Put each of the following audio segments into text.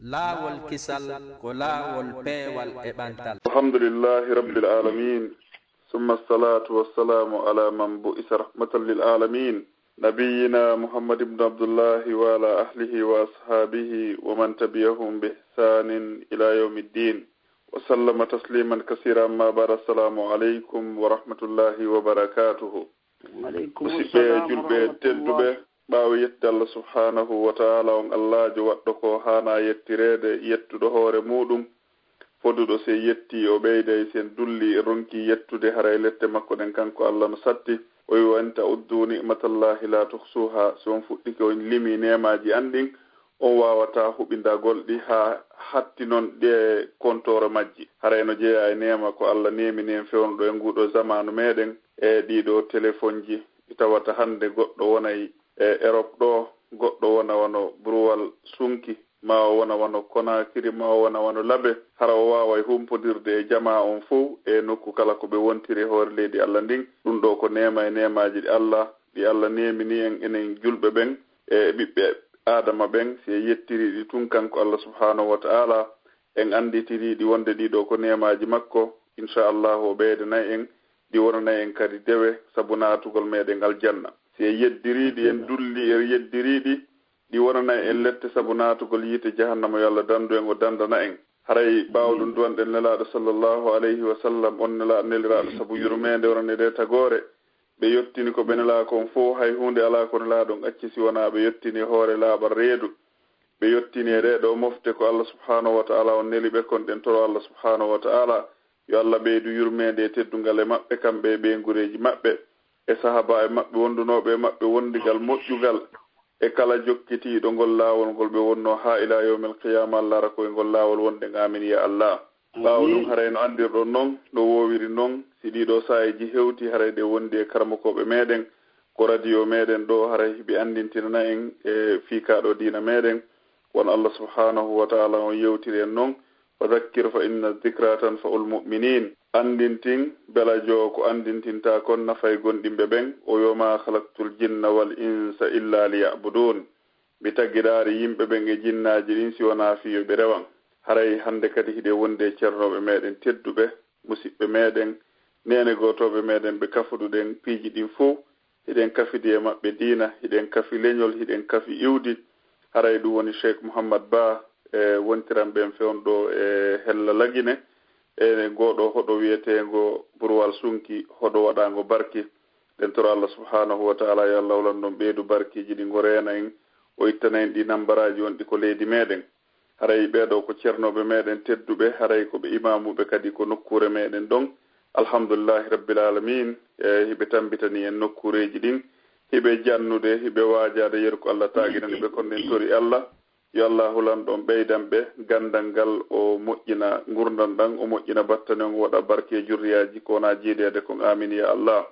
laawol kisal ko laawol peewal e ɓantal. Alhamdulillahi rabbil alamin, summa salatu wassalamu ala man bu'isa rahmatan lil alamin, nabiyina Muhammad ibn Abdullahi wa ala ahlihi wa ashabihi wa man tabi'ahum bi ihsanin ila yawmiddin wa sallama tasliman kaseeran. Ma ba'da, assalamu alaykum wa rahmatullahi wa barakatuhu. Musidɓe julɓe tedduɓe, ɓaawo yetti Allah subhanahu wa ta'ala on Allahjo waɗɗo ko hana yettirede, yettuɗo hoore muɗum, foduɗo se yetti o ɓeyday, sen dulli e ronki yettude haray lette makko ɗen kanko Allah no satti. O wi anta uddu ni'matallahi la tuhsuha, so on fuɗɗike on limi nemaji andin on wawata huɓindagol ɗi ha hatti noon ɗe kontore majji. Haray no jeeya e nema ko Allah nemini en fewnuɗo e nguɗo zamanu meɗen e ɗiɗo téléphone ji. Tawata hande goɗɗo wonay e Europe ɗo, goɗɗo wona wano Bruwal Sunki, ma o wona wano Konakiri, ma o wona wano Labe, hara o wawa humpodirde e jama on fou e nokku kala ko ɓe wontiri hoore leydi Allah ndin. Ɗum ɗo ko nema e nemaji ɗi Allah nemini en enen julɓe ɓen e ɓiɓɓe adama ɓen. si yettiri ɗi tun kanko Allah subhanahu wa ta'ala en anditiri ɗi wonde ɗiɗo ko nemaji makko, inchallahu o ɓeydanay en ɗi wonanay en kadi dewe sabu natugol meɗen aljanna. si yeddiriɗi en dulli e yeddiriɗi ɗi wonana en lette sabu natugol yiite jahannama, yo Allah dandu en o dandana en. haray ɓawɗum duwanɗen nelaɗo sallllahu alayhi wa sallam, on neliraɗo sabu yurmede wonanede tagore. ɓe yettini ko ɓe nela kon fof, hay hunde ala ko nelaɗon acci si wona ɓe yettini hoore laaɓal reedu. ɓe yettini e ɗeɗo mofte ko Allah subhanahu wa ta'ala on neli ɓe kon ɗen toro Allah subhanahu wa ta'ala yo Allah ɓeydu yurmede e teddungal e maɓɓe kamɓe e ɓeygureji maɓɓe e sahaba e maɓɓe wondunoɓe e maɓɓe wondigal moƴƴugal e kala jokkitiɗo ngol laawol ngol ɓe wonno ha ila yawmil qiyama. Allah ara koye ngol laawol wonde amin ya Allah. ɓaawo ɗum haray no andirɗon noon no wowiri noon, si ɗiɗo saayeji hewti haray ɗe wondi e karmakoɓe meɗen ko radio meɗen ɗo, haray hiɓe andintinana en e fiikaɗo diina meɗen won Allah subhanahu wa ta'ala on yewtiri en noon. wa dhakkir fa inna dhikra tanfa'ul mu'minin, andintin belajo ko andintinta kon nafay gonɗimɓe ɓen. o yoma khalaqtul jinna wal insa illa liya'budun, mi taggiɗaari yimɓe ɓen e jinnaji ɗin si wona fiyo ɓe rewan. haray hande kadi hiɗe wonde ceernoɓe meɗen tedduɓe, musidɓe meɗen, nene gotoɓe meɗen ɓe kafuɗuɗen piiji ɗin fof. hiɗen kafidi e maɓɓe diina, hiɗen kafi leñol, hiɗen kafi iwdi. haray ɗum woni Cheikh Mouhammad Ba e wontiran ɓen fewnɗo e hella lagine e goɗo hoɗo wiyetego Burwal Sunki, hoɗo waɗago barki. ɗen toro Allah subhanahu wa ta'ala yo Allah wulan ɗon ɓeydu barkiji ɗi gorena en, o ittana en ɗi nambaraji wonɗi ko leydi meɗen. haray ɓeɗo ko ceernoɓe meɗen tedduɓe, haray koɓe imamuɓe kadi ko nokkure meɗen ɗon. alhamdulillahi rabbil alamin, e hiɓe tambitani en nokkureji ɗin, hiɓe jannude, hiɓe wajade yeru ko Allah taguinani ɓe kon ɗen tori Allah. yo Allah hulan ɗon ɓeydan ɓe gandal ngal, o moƴƴina gurdam ɗan, o moƴƴina battane on, waɗa barke jurriyaji ko wona jiidede kon, amin ya Allah.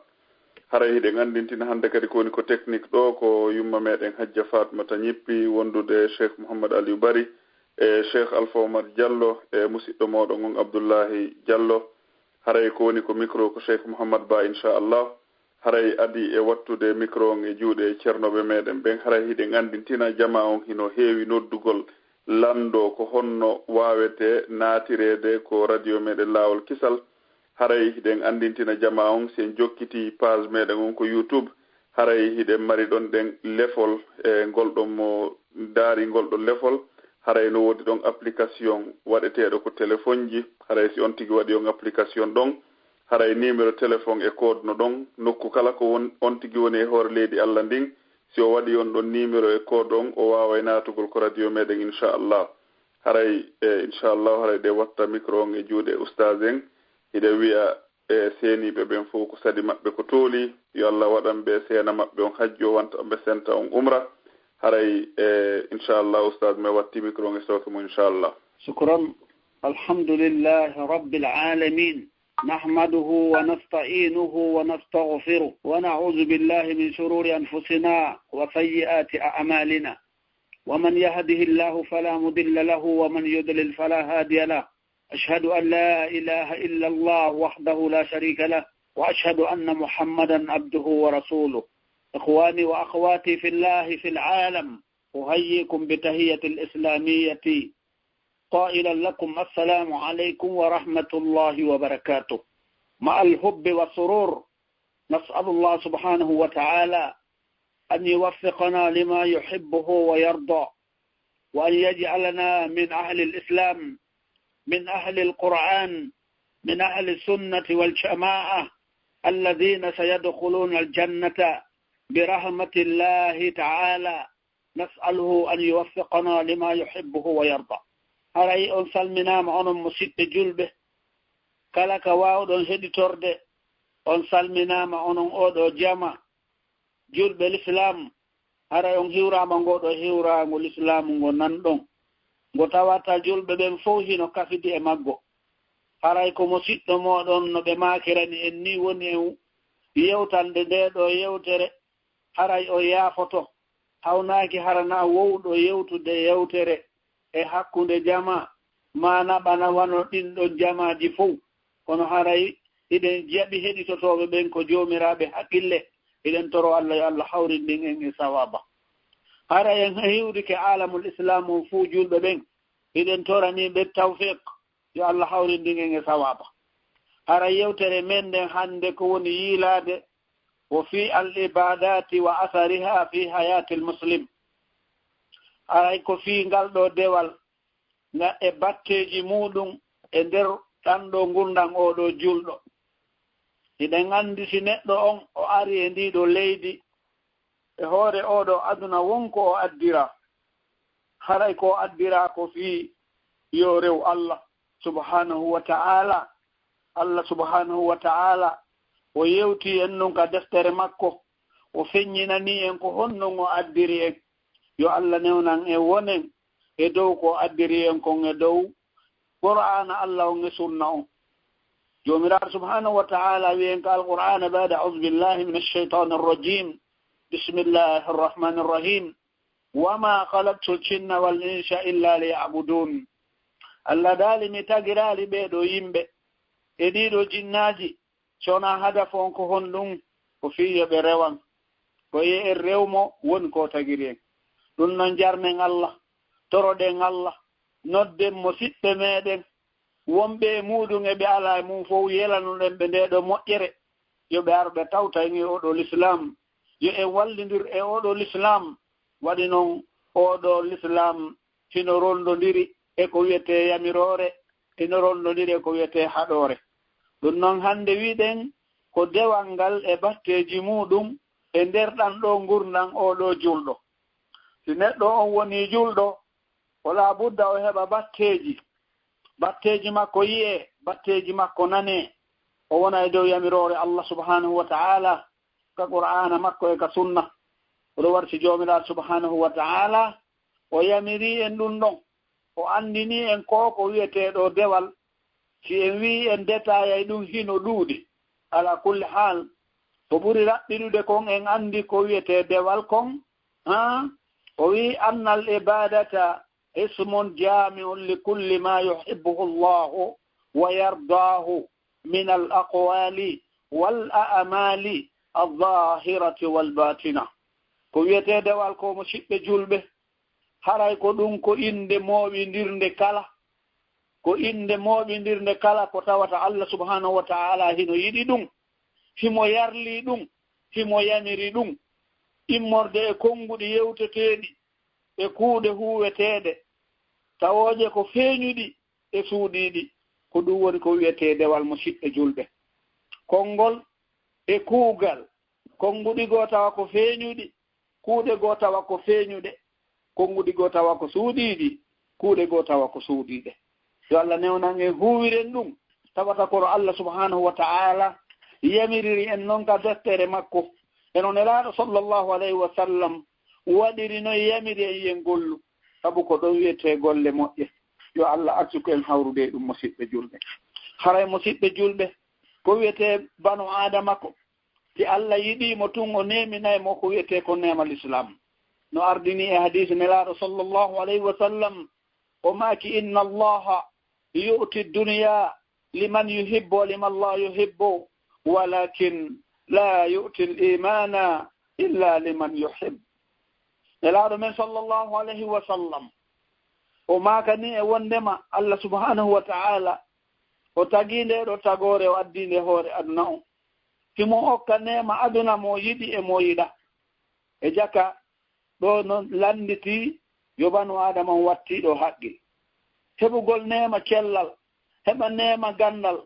haray hiɗen andintina hande kadi kowoni ko technique ɗo ko yumma meɗen Hajja Fatmata ñippi, wondude Cheikh Mouhammad Aliou Bari e Cheikh Alpha Omar Diallo e musidɗo moɗon on Abdoullahi Diallo. haray ko woni ko micro ko Cheikh Mouhammad Ba inchallah. haray adi e wattude micro on e juuɗe ceernoɓe meɗen ɓen. haray hiɗen andintina jama on hino heewi noddugol lando ko honno wawete naatirede ko radio meɗen Laawol Kisal. haray hiɗen andintina jama on sen jokkiti page meɗen on ko YouTube. haray hiɗen mari ɗon ɗen lefol e ngolɗon mo daari ngolɗon lefol. haray no wodi ɗon application waɗeteɗo ko téléphone ji. haray si on tigi waɗi on application ɗon, haray numéro téléphone e code no ɗon nokku kala ko on tigi woni e hoore leydi Allah ndin. si o waɗi on ɗon numéro e code on, o wawa e natugol ko radio meɗen inchallah. haray inchallah haray ɗe watta micro on e juuɗe oustaz en. hiɗe wiya e seeniɓe ɓen fof ko sadi maɓɓe ko tooli, yo Allah waɗan ɓe seena maɓɓe on hajji o wanta ɓe senta on umra. haray inchallah oustaz me watti micro on e sawke mo inchallah. shukran. alhamdulillahi rabbil alamin, نحمده ونستعينه ونستغفره ونعوذ بالله من شرور أنفسنا وسيئات أعمالنا، ومن يهده الله فلا مضل له ومن يضلل فلا هادي له. أشهد أن لا إله إلا الله وحده لا شريك له، وأشهد أن محمدا عبده ورسوله. إخواني وأخواتي في الله في العالم، أحييكم بتحية الإسلامية قائلا لكم السلام عليكم ورحمة الله وبركاته مع الحب والسرور. نسأل الله سبحانه وتعالى أن يوفقنا لما يحبه ويرضى، وأن يجعلنا من أهل الإسلام، من أهل القرآن، من أهل السنة والجماعة الذين سيدخلون الجنة برحمة الله تعالى. نسأله أن يوفقنا لما يحبه ويرضى. أرأي أنسل منام أنم مسيط جلبه كلا كواود هدي تورد أنسل منام أنم أودو جامع جلبه الإسلام. أرأي أن هيورا من قودو هيورا الإسلام ونندون غتواتا جلبه بن فوهي نكافدي أمغو. أرأي كمسيط مودون بماكرني إني ونيو يوتان ديدو يوتر. أرأي أو يافتو hawnaaki harana wowɗo yewtude yewtere e hakkunde jama mana bana wano ɗinɗon jamaji fof kono haray iɗen jaɓi heɗitotoɓe ɓen ko jomiraɓe haqqille iɗen toro Allah yo Allah hawrin ɗin en e sawaba. haray en hiwrike alamul islamu fuu julɓe ɓen iɗen torani ɓe tawfiq yo Allah hawrin ɗin en e sawaba. haray yewtere men nden hande ko woni yiilade وفي العبادات وأثرها في حياة المسلم. أرايكو في نغالدو ديوال نا إباتيجي مودون إندر تاندو غوندان أودو جولدو. إذا غاندي سي نيدو أون أو أري إنديدو ليدي e hoore oɗo aduna wonko o addira haray ko addira ko fi yo rew Allah subhanahu wa ta'ala. Allah subhanahu wa ta'ala o yewti en non ka deftere makko o feññinani en ko honnon o addiri en yo Allah newnan e wonen e dow ko addiri en kon e dow qur'ana Allah on e sunna on. jomiraɗo subhanahu wa ta'ala wiyen ka alqur'ana ba'da a'udhu billahi minash shaitanir rajim bismillahir rahmanir rahim wama khalaqtul jinna wal insa illa liya'budun. Allah dali mi tagirali ɓeɗo yimɓe e ɗiɗo jinnaji sona hadaf on ko honɗum ko fiyoɓe rewan ko ye en rewmo woni ko tagiri en. ɗum noon jarnen Allah toroɗen Allah nodden mo siɓɓe meɗen wonɓe e muɗum e ɓe ala e mum fof yelanuɗen ɓe ndeɗo moƴƴere yo ɓe arɓe tawta en e oɗo l'islam yo en wallidir e oɗo l'islam. waɗi noon oɗo l'islam hino rondodiri e ko wiyete yamirore hino rondodiri e ko wiyete haɗore. ɗum noon hande wiɗen ko dewal ngal e batteji muɗum e nder ɗan ɗo gurdan oɗo julɗo. si neɗɗo on woni julɗo wala budda o heɓa batteji makko yi'e batteji makko nane o wona e dow yamirore Allah subhanahu wa ta'ala ka qur'ana makko e ka sunna. oɗo warti jomiraɗo subhanahu wa ta'ala o yamiri en ɗum ɗon o andini en ko wiyeteɗo dewal. si en wi en détaillay ɗum hino ɗuuɗi ala kulli hal ko ɓuri raɓɓiɗude kon en andi ko wiyete dewal kon o wi annal ibadata ismun jami'un li kulli ma yuhibbuhu Allahu wa yardahu min al aqwali wal a'mali al-zahirati wal batina. ko wiyete dewal ko mo siɓɓe julɓe haray ko ɗum ko inde moɓindirde kala ko inde moɓindirde kala ko tawata Allah subhanahu wa ta'ala hino yiɗi ɗum himo yarli ɗum himo yamiri ɗum immorde e konguɗi yewteteɗi e kuuɗe huweteɗe tawoje ko feeñuɗi e suuɗiɗi ko ɗum woni ko wiyete dewal mo siɓɓe julɓe. konngol e kuugal konguɗi goo tawa ko feeñuɗi kuuɗe goo tawa ko feeñuɗe konguɗi goo tawa ko suuɗiɗi kuuɗe goo tawa ko suuɗiɗe. yo Allah newnan en huwiren ɗum tawata kono Allah subhanahu wa ta'ala yamiriri en noon ka deftere makko eno nelaɗo sallallahu alayhi wa sallam waɗiri noon yamiri en yen gollu sabu ko ɗon wiyete golle moƴƴe. yo Allah arsuko en hawrude ɗum musidɓe julɓe. haray musidɓe julɓe ko wiyete banu adama ko si Allah yiɗimo tun o neminaymo ko wiyete ko nemal islam no ardini e hadise nelaɗo sallallahu alayhi wa sallam o maki inna allaha yu'ti dunya liman yuhibbu wa liman la yuhibbu walakin la yu'ti al-imana illa liman yuhibbu. nelaɗo men sallallahu alayhi wa sallam o makani e wondema Allah subhanahu wa ta'ala o taginde ɗo tagore o addinde hoore aduna on timo hokka nema aduna mo yiɗi e mo yiɗa e jaka ɗo non landiti yobanu adama wattiɗo haqqi heɓugol nema cellal heɓa nema gandal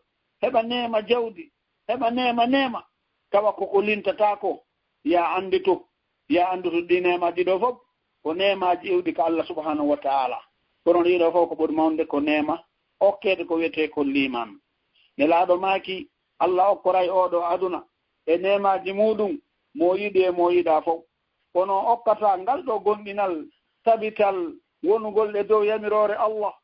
heɓa nema jawdi heɓa nema tawa koko lintatako ya anditu ɗi nemaji ɗo fof ko nemaji iwdi ko Allah subhanahu wa ta'ala kono ɗiɗo fof ko ɓuri mawde ko nema okkede ko wiyete ko liman nelaɗo maki Allah okkoray oɗo aduna e nemaji muɗum mo yiɗi e mo yiɗa fof kono okkata ngal ɗo gonɗinal tabital wonugol e dow yamirore Allah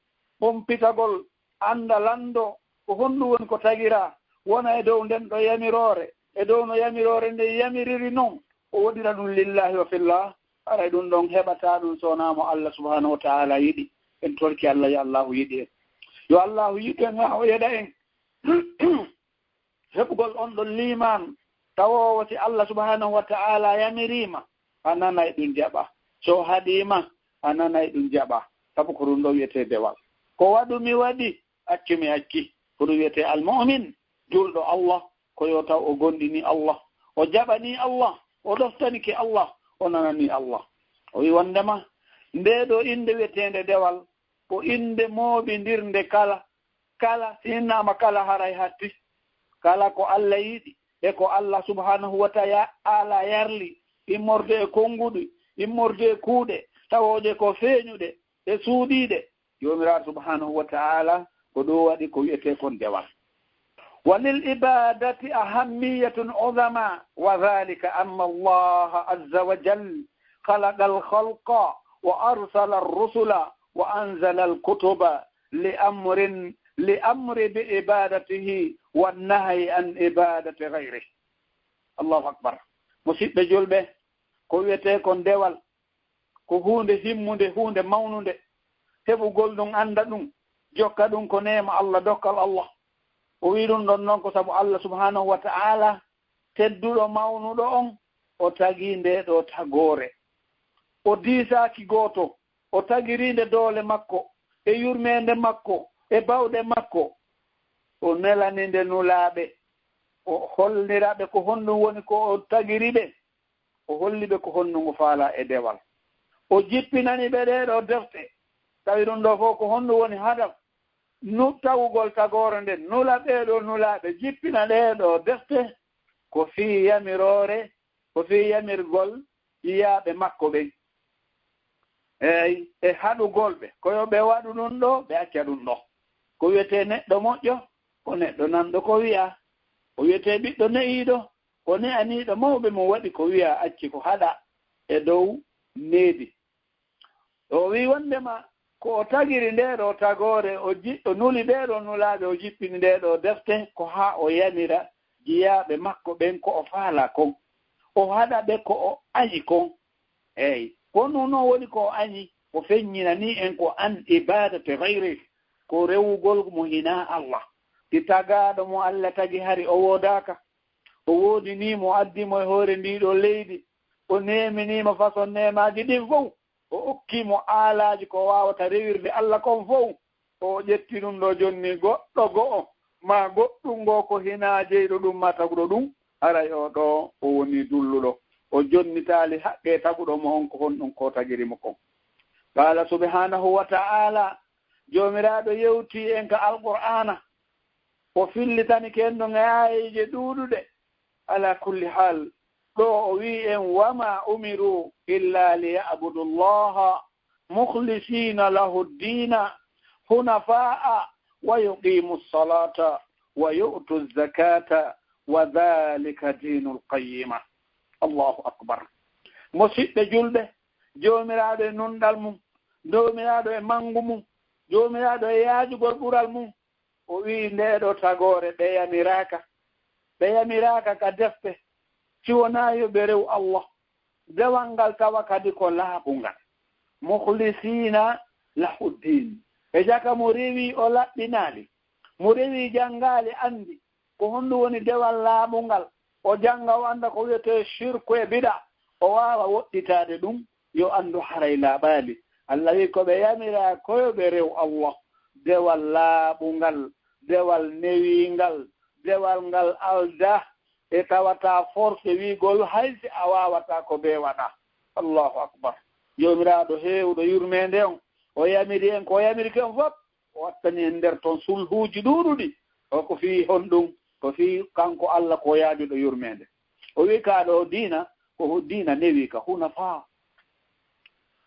pompitagol anda lando ko honɗum woni ko tagira wona e dow nden ɗo yamirore e dow no yamirore nde yamiriri noon o woɗira ɗum lillahi wa fillah aray ɗum ɗon heɓata ɗum sonamo Allah subhanahu wa ta'ala yiɗi en torki Allah yo Allahu yiɗi en yo Allahu yiɗi en ha o yeɗa en heɓugol on ɗon liman tawowo si Allah subhanahu wa ta'ala yamirima a nanay ɗum jaɓa so haɗima a nanay ɗum jaɓa sabu ko ɗum ɗo wiyete dewal ko waɗumi waɗi accumi acci ko ɗum wiyete almu'min julɗo Allah ko yo taw o gonɗini Allah o jaɓani Allah o ɗoftanike Allah o nanani Allah o wi wondema nde ɗo inde wiyetende dewal ko inde mooɓindirde kala sinnama kala haray hatti kala ko Allah yiɗi e ko Allah subhanahu wa ta'ala yarli immorde e konguɗi immorde e kuuɗe tawoje ko feeñuɗe e suuɗiɗe yomiraɗo subhanahu wa ta'ala ko ɗo waɗi ko wiyete kon dewal walil ibadati ahammiyatun uzama wa dhalika anna Allah azza wa jal khalaqa al-khalqa wa arsala ar-rusula wa anzala al-kutuba li'amri bi ibadatihi wan nahyi an ibadati ghayrihi. Allahu akbar. Musidɓe julɓe ko wiyete kon dewal ko hunde himmude hunde mawnude heɓugol ɗum anda ɗum jokka ɗum ko nema Allah dokkal Allah o wi ɗum ɗon noon ko sabu Allah subhanahu wa ta'ala tedduɗo mawnuɗo on o tagi nde ɗo tagore o diisaki goto o tagirinde doole makko e yurmede makko e bawɗe makko o nelaninde nulaaɓe o holliraɓe ko honɗum woni ko o tagiriɓe o holliɓe ko honɗum o faala e dewal o jippinani ɓe ɗeɗo defte tawi ɗum ɗo fof ko honɗum woni hadaf tawugol tagore nden nula ɓeɗo nulaɓe jippina ɗeɗo defte ko fi yamirore ko fi yamirgol yiyaɓe makko ɓen eyi e haɗugol ɓe koyo ɓe waɗu ɗum ɗo ɓe acca ɗum ɗo ko wiyete neɗɗo moƴƴo ko neɗɗo nanɗo ko wiya ko wiyete ɓiɗɗo ne'iɗo ko ne'aniɗo mawɓe mo waɗi ko wiya acci ko haɗa e dow needi o wi wondema ko o tagiri ndeɗo tagore o nuli ɗeɗo nulaɓe o jippini ndeɗo defte ko ha o yamira jiyaɓe makko ɓen ko o faala kon o haɗa ɓe ko o añi kon eyi ko nuno woni ko o añi o feññinani en ko an ibadate gayri ko rewugol mo hina Allah ti tagaɗo mo Allah tagi hari o wodaka o wodinimo addimo e hoore ndiɗo leydi o neminimo façon nemaji ɗin fof o okkimo aalaji ko wawata rewirde Allah kon fof o ƴetti ɗum ɗo jonni goɗɗo go'o ma goɗɗum ngo ko hina jeyɗo ɗum ma taguɗo ɗum haray o ɗo o woni dulluɗo o jonnitali haqqe taguɗo mo on ko honɗum ko tagirimo kon qala subhanahu wa ta'ala jomiraɗo yewti en ka alqur'ana o fillitani ken ɗo ayije ɗuɗuɗe ala kulli hal ɗo o wi en wama umiru illa liya'budu llaha mukhlisina lahu ddina hunafa'a wa yuqimu ssalata wa yu'tu zakata wa dhalika dinul qayyima. Allahu akbar. Musidɓe julɓe jomiraɗo e nunɗal mum jomiraɗo e mangu mum jomiraɗo e yaajugol ɓural mum o wi ndeɗo tagore ɓe yamiraka ka defte siwona yo ɓe rew Allah dewal ngal tawa kadi ko laaɓungal mukhlisina lahu ddin e jaka mo rewi o laɓɓinali mo rewi janngali andi ko honɗum woni dewal laaɓungal o janga o anda ko wiyete shirku e bida o wawa woɗɗitade ɗum yo andu haray laaɓali Allah wi ko ɓe yamira koyo ɓe rew Allah dewal laaɓungal dewal newingal dewal ngal alda e tawata force wiigol haysi a wawata ko ɓe waɗa. Allahu akbar. Jomiraɗo heewɗo yurmede on o yamiri en ko yamirike on fof o wattani en nder toon sulhuji ɗuɗuɗi o ko fi honɗum ko fi kanko Allah ko yaajuɗo yurmede. O wi kaɗo diina ko diina newi ka huna faa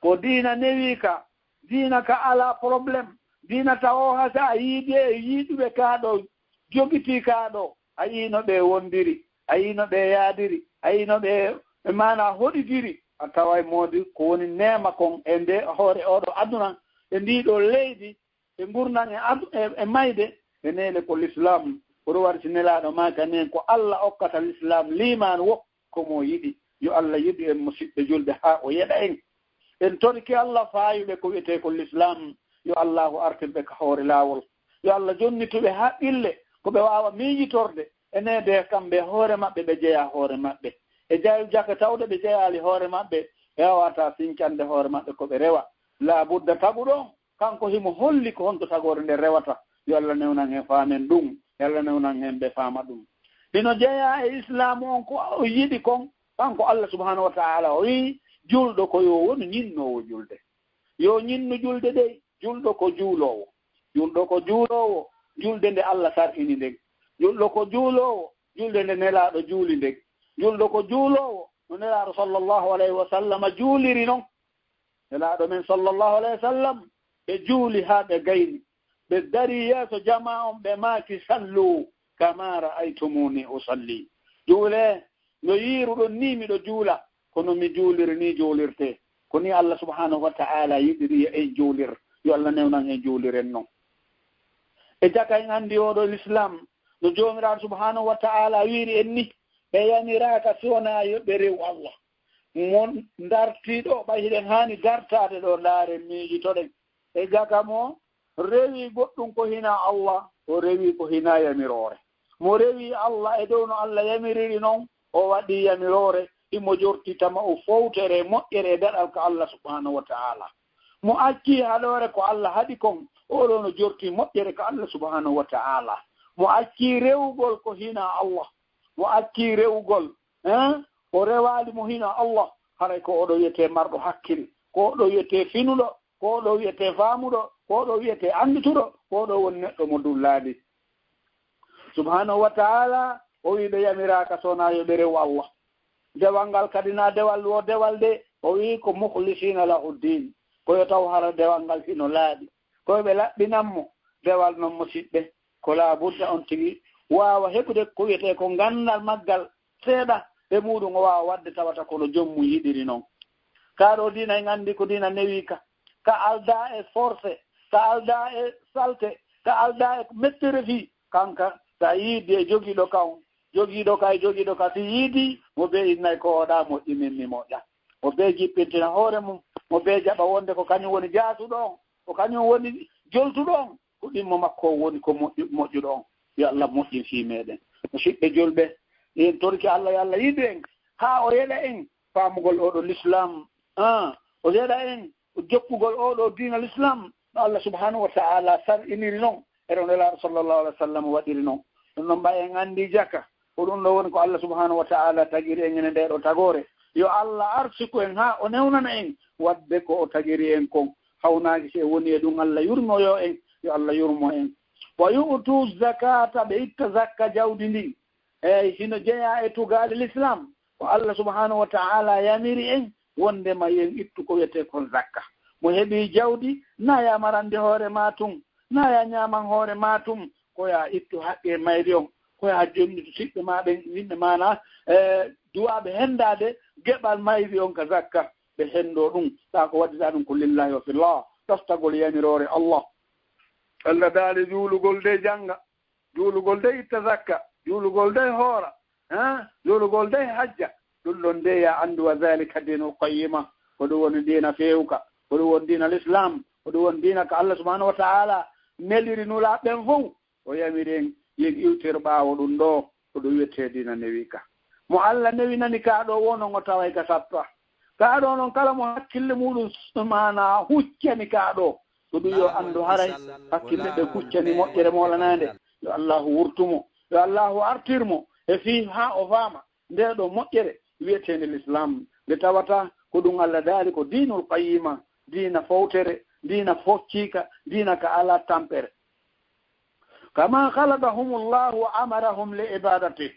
ko diina newi ka diina ka ala probléme diina tawo ha sa a yiiɗi e yiiɗuɓe kaɗo jogiti kaɗo a yino ɓe wondiri a yino ɓe yaadiri a yino ɓe mana hoɗidiri a tawa moodi ko woni nema kon e nde hoore oɗo aduna e ndiɗo leydi e gurnan e mayde e nele ko l'islam oɗo warti nelaɗo maka nen ko Allah okkata l'islam liman wo komo yiɗi yo Allah yiɗi en musidɓe julɓe ha o yeɗa en torki Allah fayuɓe ko wiyete ko l'islam yo Allahu artirɓe ka hoore lawol yo Allah jonnituɓe haqqille ko ɓe wawa miijitorde enede kamɓe hoore maɓɓe ɓe jeeya hoore maɓɓe e jayu jaka tawde ɓe jeeyali hoore maɓɓe ɓe wawata sincande hoore maɓɓe ko ɓe rewa laabudda taguɗon kanko himo holli ko honto tagore nde rewata yo Allah newnan hen faamen ɗum yo Allah newnan hen ɓe faama ɗum ino jeeya e islamu on ko o yiɗi kon kanko Allah subhanahu wa ta'ala o wi julɗo ko yo woni ñinnowo julde yo ñinnu julde ɗe julɗo ko juulowo julɗo ko juulowo julde nde Allah sar'ini nden julɗo ko juulowo julde nde nelaɗo juuli nden julɗo ko juulowo no nelaɗo sallllahu alayhi wa sallam juuliri noon nelaɗo men sallllahu alayhi wa sallam ɓe juuli ha ɓe gayni ɓe dari yeeso jama on ɓe maaki sallu kama ra'aytumuni usalli juule no yiiruɗon ni miɗo juula kono mi juuliri ni juulirte ko ni Allah subhanahu wa ta'ala yiɗiri en juulir yo Allah newnan en juuliren noon e jaka en anndi oɗo l'islam no joomiraɗo subhanahu wa ta'ala wiiri en ni ɓe yamiraka siwona yoɓɓe rew Allah mon dartiɗo ɓay hiɗen hani dartade ɗo laare miijitoɗen e jaka mo rewi goɗɗum ko hina Allah o rewi ko hina yamirore mo rewi Allah e dow no Allah yamiriri noon o waɗi yamirore imo jortitama o fowtere moƴƴere e daɗal ko Allah subhanahu wa ta'ala mo acci haɗore ko Allah haɗi kon oɗo no jorti moƴƴere ko Allah subhanahu wa ta'ala mo acci rewugol ko hina Allah mo acci rewugol o rewali mo hina Allah haray ko oɗo wiyete marɗo hakkil ko oɗo wiyete finuɗo ko oɗo wiyete faamuɗo ko oɗo wiyete andutuɗo ko oɗo woni neɗɗo mo dullaɗi subhanahu wa ta'ala o wi ɓe yamiraka sona yo ɓe rew Allah dewal ngal kadi na dewal wo dewal de o wi ko mukhlisina lahu din koyo taw hara dewal ngal hino laaɗi koyo ɓe laɓɓinanmo dewal noon musidɓe ko laabudda on tigi wawa heɓude ko wiyete ko gandal maggal seeɗa ɓe muɗum o wawa wadde tawata kono jommu yiɗiri noon kaɗo dina en andi ko dina newi ka alda e forcé ka alda e salte ka alda e mettere fi kanka sa yiidi e jogiiɗo ka on jogiiɗo ka si yiidi mo ɓe innayi ko oɗa moƴƴi min mi moƴƴa mo ɓe jippintina hoore mum mo ɓe jaɓa wonde ko kañum woni jaasuɗo on ko kañum woni joltuɗo on ko ɗimmo makko woni ko moƴƴuɗo on yo Allah moƴƴin fii meɗen musidɓe julɓe en torki Allah yo Allah yiɗi en ha o yeɗa en faamugol oɗo l'islam o yeɗa en jokkugol oɗo diina l'islam no Allah subhanahu wa ta'ala sar'iniri noon ero nelaɗo sallllahu alih wa sallam waɗiri noon ɗum noon mbayi en anndi jaka ko ɗum ɗo woni ko Allah subhanahu wa ta'ala tagiri en ene nde ɗo tagore yo Allah arsiku en ha o newnana en wadde ko o tagiri en kon hawnaaki se woni e ɗum Allah yurmoyo en yo Allah yurmo en wa yu'tu zakata ɓe itta zakka jawdi ndin eyyi hino jeeya e tugaali l'islam ko Allah subhanahu wa ta'ala yamiri en wondema yen ittu ko wiyete kon zakka mo heɓi jawdi na ya marande hoore ma tum na ya ñaman hoore ma tum ko ya ittu haqqe mayri on ko ya jonnitu siɓɓe maɓe yimɓe mana duwaɓe hendade geɓal mayri on ka zakka ɓe hendo ɗum ta ko waddita ɗum ko lillahi wa fillah toftagol yamirore Allah daali juulugol de janga juulugol de itta zakka juulugol de hoora juulugol de hajja ɗum ɗon de ya andu wa zalika dinul qayyima ko ɗum woni dina fewka ko ɗum woni dina l'islam ko ɗum woni dina ko Allah subhanahu wa ta'ala neliri nulaɓen fof o yamiren yen iwtir ɓaawo ɗum ɗo ko ɗum wiyete dina newi ka mo Allah newinani ka ɗo wono ngo taway ka sappa kaɗo noon kala mo hakkille muɗum mana huccani kaɗo ko ɗum yo anndu haray hakkille ɗe huccani moƴƴere molanade yo allahu wurtumo yo allahu artirmo e fi ha o faama nde ɗo moƴƴere wiyetende l'islam nde tawata ko ɗum Allah daali ko dinul qayyima dina fawtere dina foccika dina ka ala tampere kama khalaqahumullahu wa amarahum li ibadati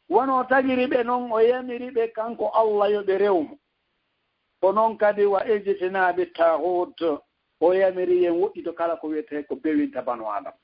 wono tagiri ɓe noon o yamiri ɓe kanko Allah yo ɓe rewmo ko noon kadi wa ejjitina bi taghut o yamiri yen woɗɗito kala ko wiyete ko bewinta banu adama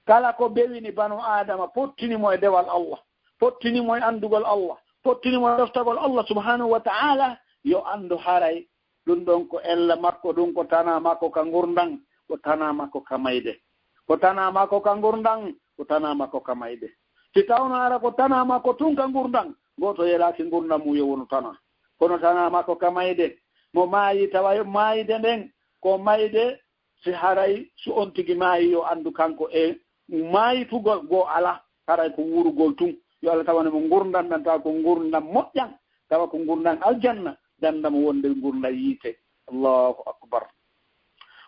kala ko bewini banu adama pottinimo e dewal Allah pottinimo e andugol Allah pottinimo e doftagol Allah subhanahu wa ta'ala yo andu haray ɗum ɗon ko ella makko ɗum ko tana makko ka gurdan ko tana makko ka mayde ko tana makko ka gurdan ko tana makko ka mayde si tawno ara ko tana makko tun ka gurdan goto yelaki gurdan mum yo wonu tana kono tana makko ka mayde mo maayi tawa maayide nden ko mayde si haray so on tigi maayi yo andu kanko e maayitugol goo ala haray ko wurugol tun yo Allah tawane mo gurdan ɗan tawa ko gurdan moƴƴan tawa ko gurdan aljanna dandamo wonde gurdan yiite allahu akbar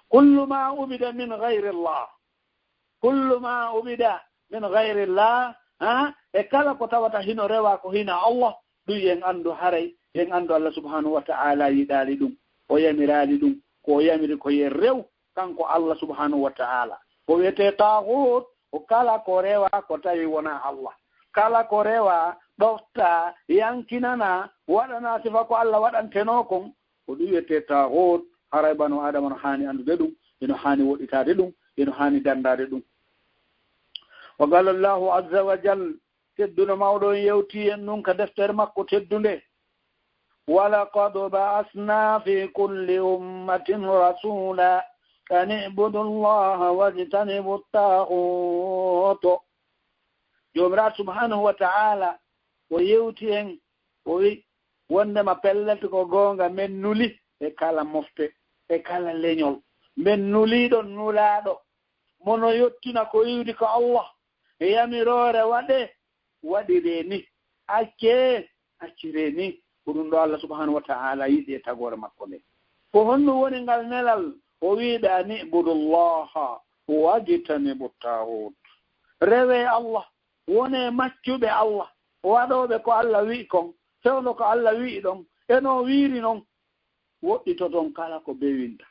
kullu ma ubida min gayri llah kullu ma ubida min gayri llah e kala ko tawata hino rewa ko hina Allah ɗum yen andu haray yen andu Allah subhanahu wa ta'ala yiɗali ɗum o yamirali ɗum ko yamiri ko yen rew kanko Allah subhanahu wa ta'ala ko wiyete taghut o kala ko rewa ko tawi wona Allah kala ko rewa ɗofta yankinana waɗana sifa ko Allah waɗanteno kon ko ɗum wiyete taghut haray banu adama no hani andude ɗum eno hani woɗitade ɗum eno hani dandade ɗum wa qala Allahu azza wa jal tedduno mawɗo yewti en nun ka deftere makko teddunde walaqad ba'asna fi kulli ummatin rasula an i'budu allaha wajtanibu at-taghut jomiraɗo subhanahu wa ta'ala o yewti en o wi wondema pellete ko goonga men nuli e kala mofte e kala leñol men nuliɗon nulaɗo mono yettina ko yiwdi ko Allah e yamirore waɗire ni accire ni ko ɗum ɗo Allah subhanahu wa ta'ala yiɗi e tagore makko nde ko honno woni ngal nelal o wiiɓe ani ibudullaha wajtanibu taghut rewe Allah wone maccuɓe Allah waɗoɓe ko Allah wi'i kon fewno ko Allah wi'i ɗon eno wiiri noon woɗɗito ton kala ko bewinta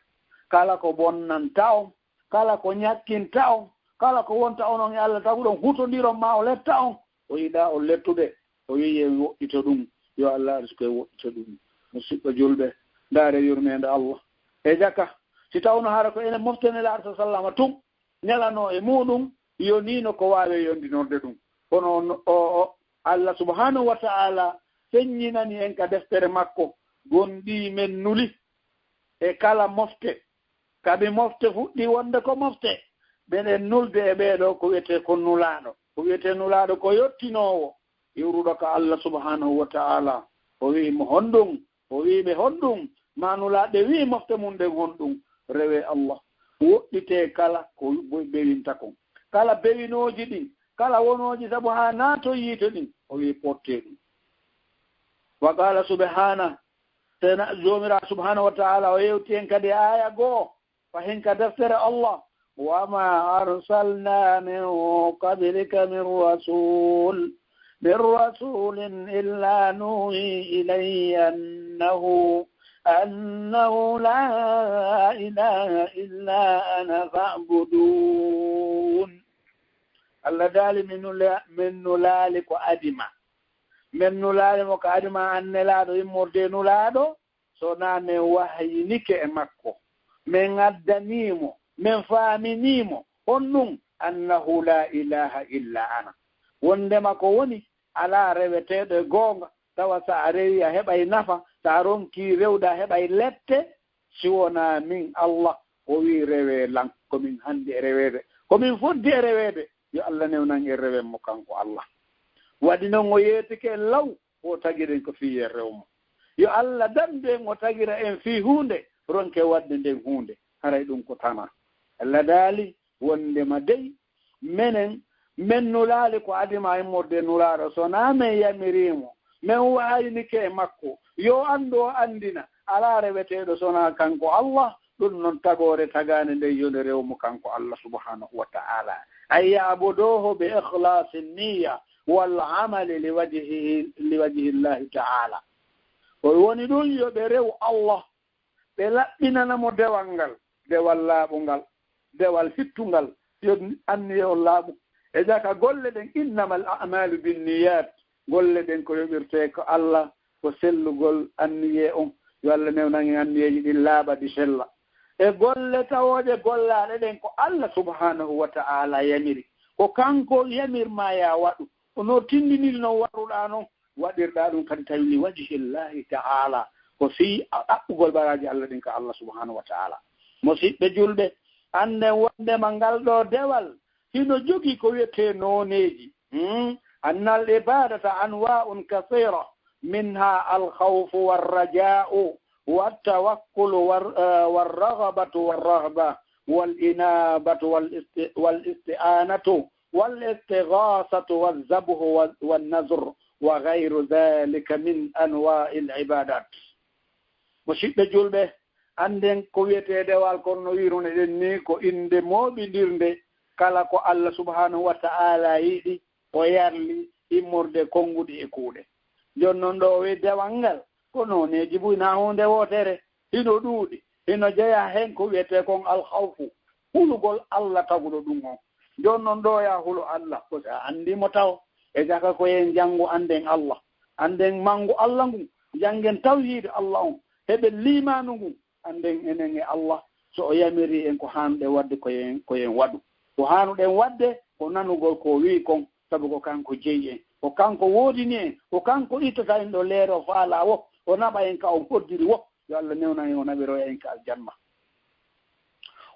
kala ko bonnanta on kala ko ñakkinta on kala ko wonta onon e Allah tagu ɗon hutodiron ma o letta on o yiɗa o lettude o wiye woɗɗito ɗum yo Allah arsuko e woɗɗito ɗum musidɓe julɓe ndaare yurmede Allah e jaka si tawno hara ko enen moftene laarta sallama tum ñalano e muɗum yo nino ko wawe yondinorde ɗum kono o Allah subhanahu wa ta'ala feññinani en ka deftere makko gonɗi men nuli e kala mofte kaɓe mofte fuɗɗi wonde ko mofte ɓeɗen nulde e ɓeeɗo ko wiyete ko nulaɗo ko yottinowo iwruɗo ko Allah subhanahu wa ta'ala o wiimo honɗum o wiɓe honɗum ma nulaɗe wi mofte mum ɗen honɗum rewe Allah woɗɗite kala ko bewinta kon kala bewinoji ɗin kala wonoji sabu ha naato yiite ɗin o wi potte ɗum wa qala subhana tena jomira subhanahu wa ta'ala o yewti en kadi aya goo fa hen ka deftere Allah wama arsalna min qablika min rasulin illa nuhi ilayhi أنه لا إله إلا أنا فاعبدون الله دال من نلالك أدما من نلالك أدما أن نلادو يمرد نلادو سنان وحي نك مكو من أدنيمو من فامنيمو ونم أنه لا إله إلا أنا وندما كوني على ربتة غونغ tawa sa arewi a heɓay nafa sa ronki rewda heɓay lette siwona min Allah o wi rewe lan komin handi e rewede komin foddi e rewede yo Allah newnan e rewen mo kanko Allah waɗi noon o yeetike law o tagiren ko fiye rewmo yo Allah damde en o tagira en fi hunde ronke wadde nden hunde haray ɗum ko tama Allah daali wondema dey men nulaali ko adima e morde nulaaro so na men yamirimo men wayinike e makko yo ando andina ala reweteɗo sona kanko Allah ɗum noon tagore tagane nde yonde rewmo kanko Allah subhanahu wa ta'ala ay ya'buduhu bi ikhlasi niyya wal amali liwajhi llahi ta'ala o woni ɗum yoɓe rew Allah ɓe laɓɓinanamo dewal ngal dewal laaɓungal dewal fittungal yo anniye o laaɓu e jaka golle ɗen innamal a'malu binniyat golle ɗen ko yoɓirte ko Allah ko sellugol anniye on yo Allah newnangi anniyeji ɗin laaɓa ɗi sella e golle tawoje gollaɗe ɗen ko Allah subhanahu wa ta'ala yamiri ko kanko yamirma ya waɗu ono tindinil no waɗuɗa noon waɗirɗa ɗum kadi tawi li wajhi llahi ta'ala ko fi ɗaɓɓugol baraji Allah ɗin ka Allah subhanahu wa ta'ala musidɓe julɓe anden wondema ngal ɗo dewal hino jogii ko wiyete nooneji annal ibadata anwa'un kathira minha alkhawfu warraja'u والتوكل والرغبة والرهبة والإنابة والاستعانة والاستغاثة والذبح والنذر وغير ذلك من أنواع العبادات مشيت جولبه anden ko wiyetede wal kono wirune den ni ko inde moɓidirde kala ko Allah subhanahu wa ta'ala yiɗi o yarli immorde konguɗi e kuuɗe jonnon ɗo wi dewal ngal ko nooneji buyna hunde wotere hino ɗuuɗi hino jeeya hen ko wiyete kon alkhawfu hulugol Allah taguɗo ɗum on jonnon ɗo ya hulu Allah ko sa andimo taw e jaka koyen janngo anden Allah anden mangu Allah ngun janggen tawhide Allah on heɓe limanu ngun anden enen e Allah so o yamiri en ko hanɗe wadde koyen waɗu ko hanuɗen wadde ko nanugol ko wi kon sabu ko kanko jeyi en ko kanko woodini en ko kanko ittata en ɗo leero faala wo o naɓa en ka o poddiri wo yo Allah newna en o naɓiro en ka aljanna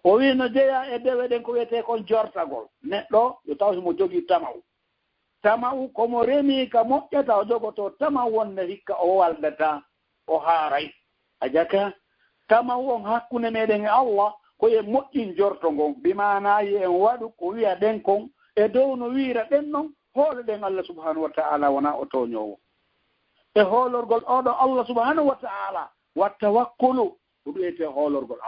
o wi no jeeya e dewe ɗen ko wiyete kon jortagol neɗɗo yo taw himo jogii tamaw komo remi ka moƴƴata o jogoto tamaw wonde hikka o waldata o haaray a jaka tamaw on hakkunde meɗen e Allah koye moƴƴin jorto ngon bimanayi en waɗu ko wiya ɗen kon e dow no wiira ɗen noon hoole ɗen Allah subhanahu wa ta'ala wona o toñowo e hoolorgol oɗo Allah subhanahu wa ta'ala wattawakkulu ko ɗuyete hoolorgol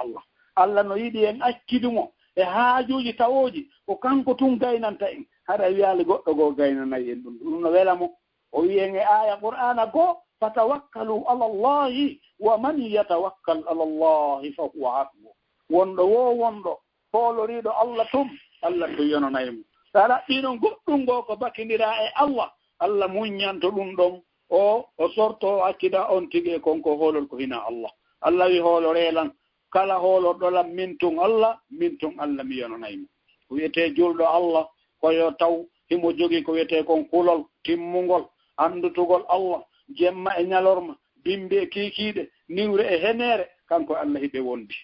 Allah no yiɗi en accidumo e haajuji tawoji ko kanko tun gaynanta en haɗa wiyaali goɗɗo goo gaynanayi en ɗum no welamo o wi en e aya qur'ana goo fatawakkalu ala allahi wa man yatawakkal ala allahi fa huwa hasbuh wonɗo wo wonɗo hooloriɗo Allah tum Allah to yonanaymo sa raɓɓino goɗɗum goo ko bakindira e Allah muññanto ɗum ɗon o sorto accida on tigi e konko hoolol ko hina Allah wi hoolorelan kala hoolorɗolam min tun Allah mi yonanaymo ko wiyete julɗo Allah koyo taw himo jogii ko wiyete kon kulol timmugol andutugol Allah jemma e ñalorma bimbi e kiikiiɗe niwre e heneere kanko Allah hiɓe wondi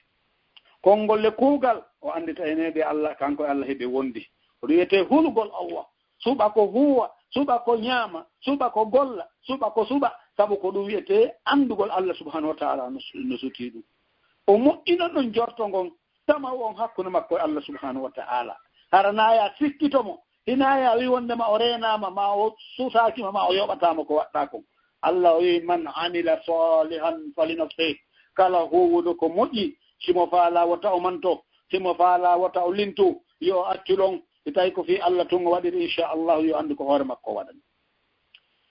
kongolle kuugal o andita heneede Allah kanko Allah hiɓe wondi ko wiyete hulgol Allah suɓa ko huwa suɓa ko ñaama suɓa ko golla suɓa ko suɓa sabu ko ɗum wiyete andugol Allah subhanahu wa ta'ala no sutii ɗum o moƴƴino ɗon jorto ngon tamaw on hakkunde makko e Allah subhanahu wa ta'ala haranaya sikkitomo hinaya wi wondema o renama ma o sutakima ma o yoɓatama ko waɗɗa kon Allah o wi man amila salihan falinafsih kala huwuɗo ko moƴƴi simo faala wota o manto simo faala wota o lintu yo acculon e tawi ko fi Allah tun o waɗiri inchallahu yo andu ko hoore makko waɗani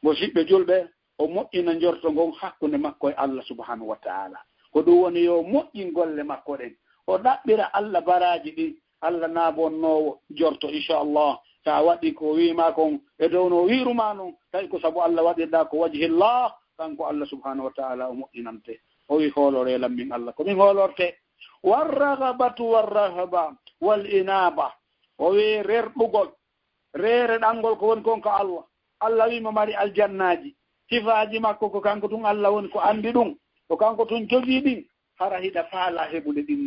musidɓe julɓe o moƴƴina jorto ngon hakkunde makko e Allah subhanahu wa ta'ala ko ɗum woni yo moƴƴin golle makko ɗen o ɗaɓɓira Allah baraji ɗin Allah naabonnowo jorto inchallah sa waɗi ko wima kon e dow no wiruma noon tawi ko sabu Allah waɗirɗa ko wajhillah kanko Allah subhanahu wa ta'ala o moƴƴinante o wi hoolorelam min Allah komin hoolorte warragabatu warrahaba wal inaba o wi rerɗugol reere ɗangol ko woni kon ko Allah wima mari aljannaji sifaji makko ko kanko tun Allah woni ko andi ɗum ko kanko tun jogii ɗin hara hiɗa faala heɓude ɗin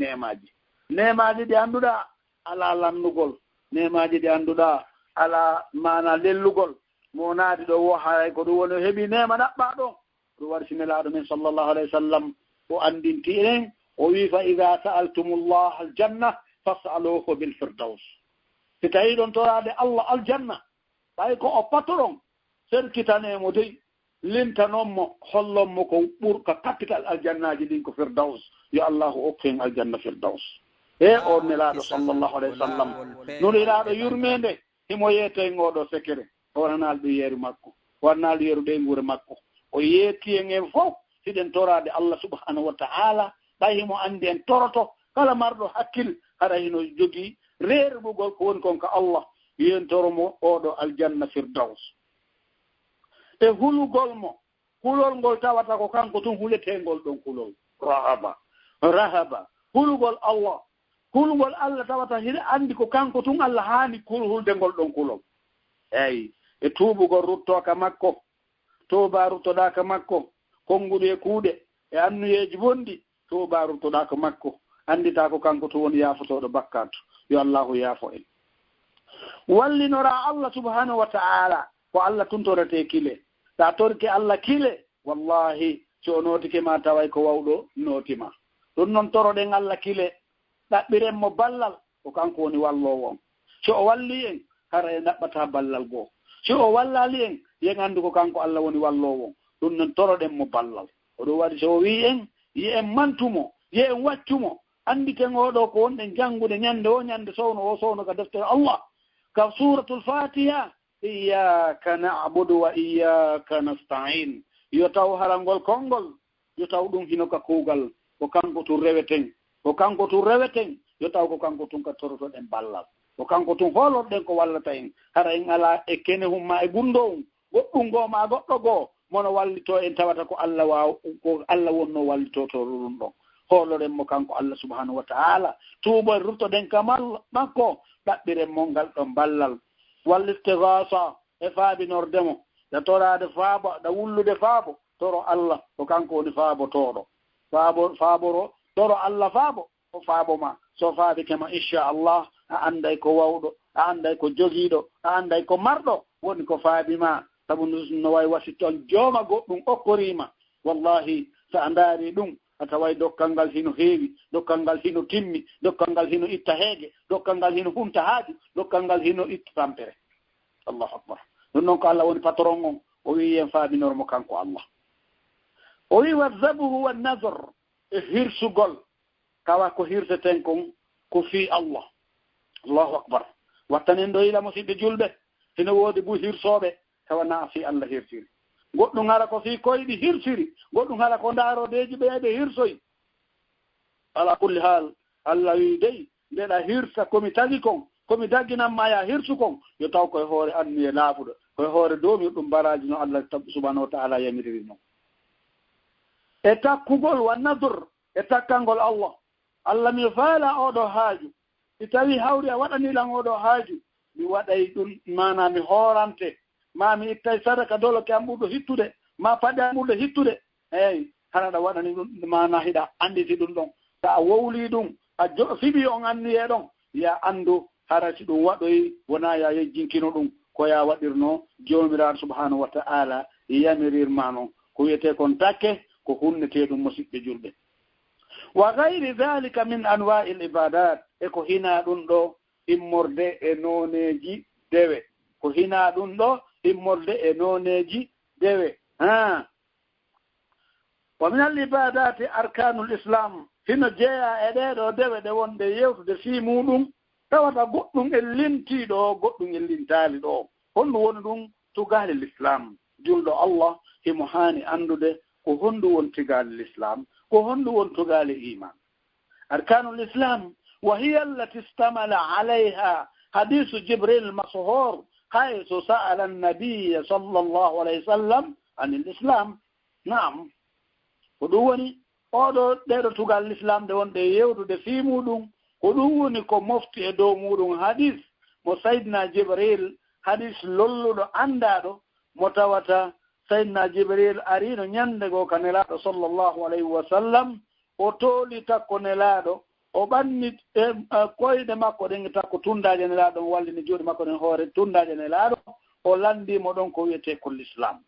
nemaji ɗi annduɗa ala lannugol nemaji ɗi annduɗa ala mana lellugol mo naadi ɗo wo haray ko ɗum woni heɓi nema ɗaɓɓa ɗon ɗum waɗi sinelaɗo men sallllahu alayhi wa sallam o andinti en o wi fa ida sa'altumullah aljanna fas'aluhu bilfirdaus si tawi ɗon torade Allah aljanna ɓay ko o patoɗon serkitanemo dey lintanommo hollommo ko ɓurka capital aljannaji ɗin ko firdaus yo allahu okken aljanna firdaus e o nelaɗo sallllahu alayhi wa sallam nuliraɗo yurmede himo yeete ngoɗo sekere wonanalɗo yeeru makko wonanalɗo yeeru ɗe guure makko o yeeti en fof siɗen torade allah subhanahu wa ta'ala ɗay himo andi en toroto kala marɗo hakkil haɗa hino jogii reerɓugol ko woni kon ko allah yentoromo oɗo aljanna firdaus e hulugol mo hulol ngol tawata ko kanko tun huletengol ɗon hulol rahaba hulugol allah hulugol allah tawata hiɗa andi ko kanko tun allah haani hulde ngol ɗon hulol eyi e tuubugol ruttoka makko tuuba ruttoɗaka makko konnguɗo e kuuɗe e annuyeji bonɗi tuuba ruttoɗaka makko andita ko kanko to woni yaafotoɗo bakkatu yo allahu yaafo en wallinora allah subhanahu wa ta'ala ko allah tuntorete kile sa torke allah kile wallahi so o nootike ma taway ko wawɗo nootima ɗum noon toroɗen allah kile ɗaɓɓiren mo ballal ko kanko woni wallowo on so o walli en hara e ɗaɓɓata ballal goo so o wallali en yen andu ko kanko allah woni wallowo on ɗum noon toroɗen mo ballal oɗo waɗi so o wi en yi en mantumo yi en waccumo anditen oɗo ko wonɗen janngude ñande o ñande sowno o sowno ka deftere allah ka suratul fatiha iyyaka na'budu wa iyyaka nasta'in yo taw harangol konngol yo taw ɗum hino ka kuugal ko kanko tun reweten ko kanko tun reweten yo taw ko kanko tun ka torotoɗen ballal ko kanko tun hoolorɗen ko wallata en hara en ala e kene humma e gunndowum goɗɗum goo ma goɗɗo goo mono wallito en tawata ko allah ko allah wonno wallitoto ɗum ɗon hooloren mo kanko allah subhanahu wa ta'ala tuuɓo ruttoɗen kamal makko ɗaɓɓiren mo ngal ɗon ballal wallistigasa e faabinordemo da torade faabo da wullude faabo toro allah ko kanko woni faabotoɗo faaboro toro allah faabo o faabo ma so faabikema inchallah a anday ko wawɗo a anday ko jogiiɗo a anday ko marɗo woni ko faabi ma sabu no wawi wasitton jooma goɗɗum okkorima wallahi so a ndaari ɗum a taway dokkal ngal hino heewi dokkal ngal hino timmi dokkal ngal hino itta heege dokkal ngal hino humta haaju dokkal ngal hino itta tampere allahu akbar ɗum noon ko allah woni patron on o wi en faabinormo kanko allah o wi wadzabuhu wannadre e hirsugol kawa ko hirseten kon ko fii allah allahu akbar wattanen ɗo ila musidɓe julɓe hino woodi bu hirsooɓe tawana fii allah hirsiri goɗɗum hara ko fii koyɗi hirsiri goɗɗum hara ko ndaarodeji ɓeeɓe hirsoyi ala kulli haal allah wi dey ndeɗa hirsa komi tagi kon komi dagginanma ya hirsu kon yo taw koye hoore anniye laaɓuɗo koye hoore doomir ɗum baraji no allah subhanahu wa ta'ala yamiriri noon e takkugol wa nadre e takkangol allah allah mi faala oɗo haaju si tawi hawri a waɗanilan oɗo haaju mi waɗay ɗum mana mi hoorante ma mi ittay sadaka doloke am ɓurɗo hittude ma paɗe am ɓurɗo hittude eyyi hanaɗa waɗani ɗum mana hiɗa anditi ɗum ɗon so a wowli ɗum a fiɓi on anniye ɗon ya andu harati ɗum waɗoyi wona ya yejjinkino ɗum ko ya waɗirno jomiraɗo subhanahu wa ta'ala yamirirma noon ko wiyete kon takke ko hunnete ɗum musidɓe julɓe wa gayri dhalika min anwa'i l ibadat e ko hina ɗum ɗo immorde e noneji dewe ko hina ɗum ɗo immorde e noneji dewe wa min al ibadati arkanul islam hino jeeya e ɗeɗo dewe ɗe wonde yewtude fii muɗum tawata goɗɗum e lintiɗo goɗɗum e lintali ɗo honɗum woni ɗum tugali l'islam julɗo allah himo hani andude ko honɗum won tugali l'islam ko honɗum won tugali iman arkanul islam wa hiya allati istamala alayha hadisu jibril mashhur haythu sa'ala an-nabiy sallallahu alayhi wa sallam anil islam naam ko ɗum woni oɗo ɗeɗo tugal l'islam de wonde yewtude fii muɗum ko ɗum woni ko mofti e dow muɗum hadis mo saydna jibril hadis lolluɗo anndaɗo mo tawata saydna jibril arino ñande goo ka nelaɗo sallllahu alayhi wa sallam o tooli takko nelaɗo o ɓanni koyɗe makko ɗen takko tundaje nelaɗo o wallini juuɗe makko ɗen hoore tundaje nelaɗo o landimo ɗon ko wiyete ko l'islam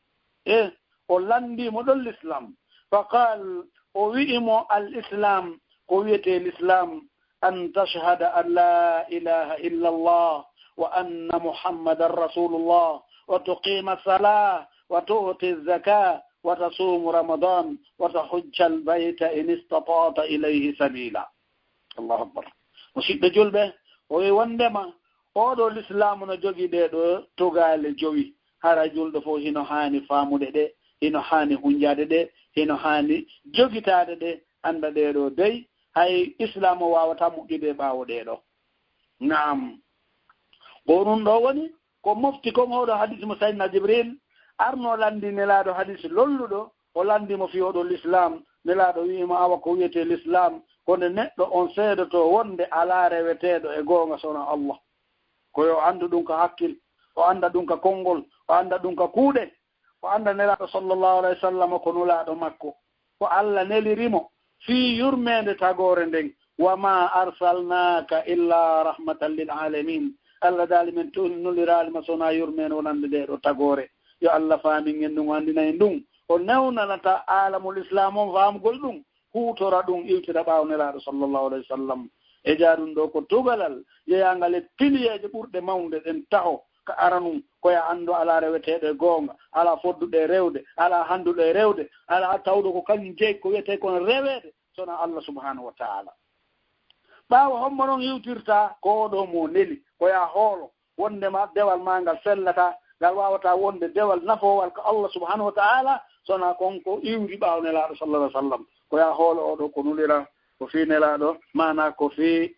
o landimo ɗon l'islam faqal o wi'imo al islam ko wiyete l'islam أن تشهد أن لا إله إلا الله وأن محمد رسول الله وتقيم الصلاة وتؤتي الزكاة وتصوم رمضان وتحج البيت إن استطعت إليه سبيلا. الله أكبر. مسيب جلبه ويوندما oɗo l'islamu no jogi ɗe ɗo togale jowi hara julɗo fof hino hani famude ɗe hino hani hunjade ɗe hino hani jogitade ɗe anda ɗe ɗo dey hay islamu wawata muƴƴude ɓawo ɗe ɗo. Naam ko ɗum ɗo woni ko mofti kon oɗo hadis mo sayyidina Jibril arno landi nelaɗo hadis lolluɗo o landimo fi oɗo l'islam nelaɗo wiima awa ko wiyete l'islam konde neɗɗo on seedoto wonde ala reweteɗo e goonga sona Allah koyo andu ɗum ka hakkil o anda ɗum ka konngol o anda ɗum ka kuuɗe o anda nelaɗo sallllahu alayhi wa sallam ko nulaɗo makko ko Allah nelirimo fi yurmede tagore nden wa ma arsalnaka illa rahmatan lil alamin Allah dali men nuliralima sona yurmede wonande ɗe ɗo tagore yo Allah faamin en ɗum andinayi ɗum o newnanata alamul islam on famugol ɗum hutora ɗum iwtira ɓawo nelaɗo sallllahu alayhi wa sallam e jaaɗum ɗo ko tugalal yeyangal e piliyeje ɓurɗe mawde ɗen taho ka aranum koya andu ala reweteɗe goonga ala fodduɗe rewde ala handuɗe rewde ala tawɗo ko kañum jeeyi ko wiyete kono reweede sona Allah subhanahu wa taala ɓaawo hommo noon yiwtirta ko ɗo mo neli koya hoolo wondema dewal ma ngal sellata ngal wawata wonde dewal nafowal ko Allah subhanahu wa taala sona konko iwri ɓaawo nelaɗo sallallahu alih wa sallam koya hoolo oɗo ko nulira ko fi nelaɗo mana ko fi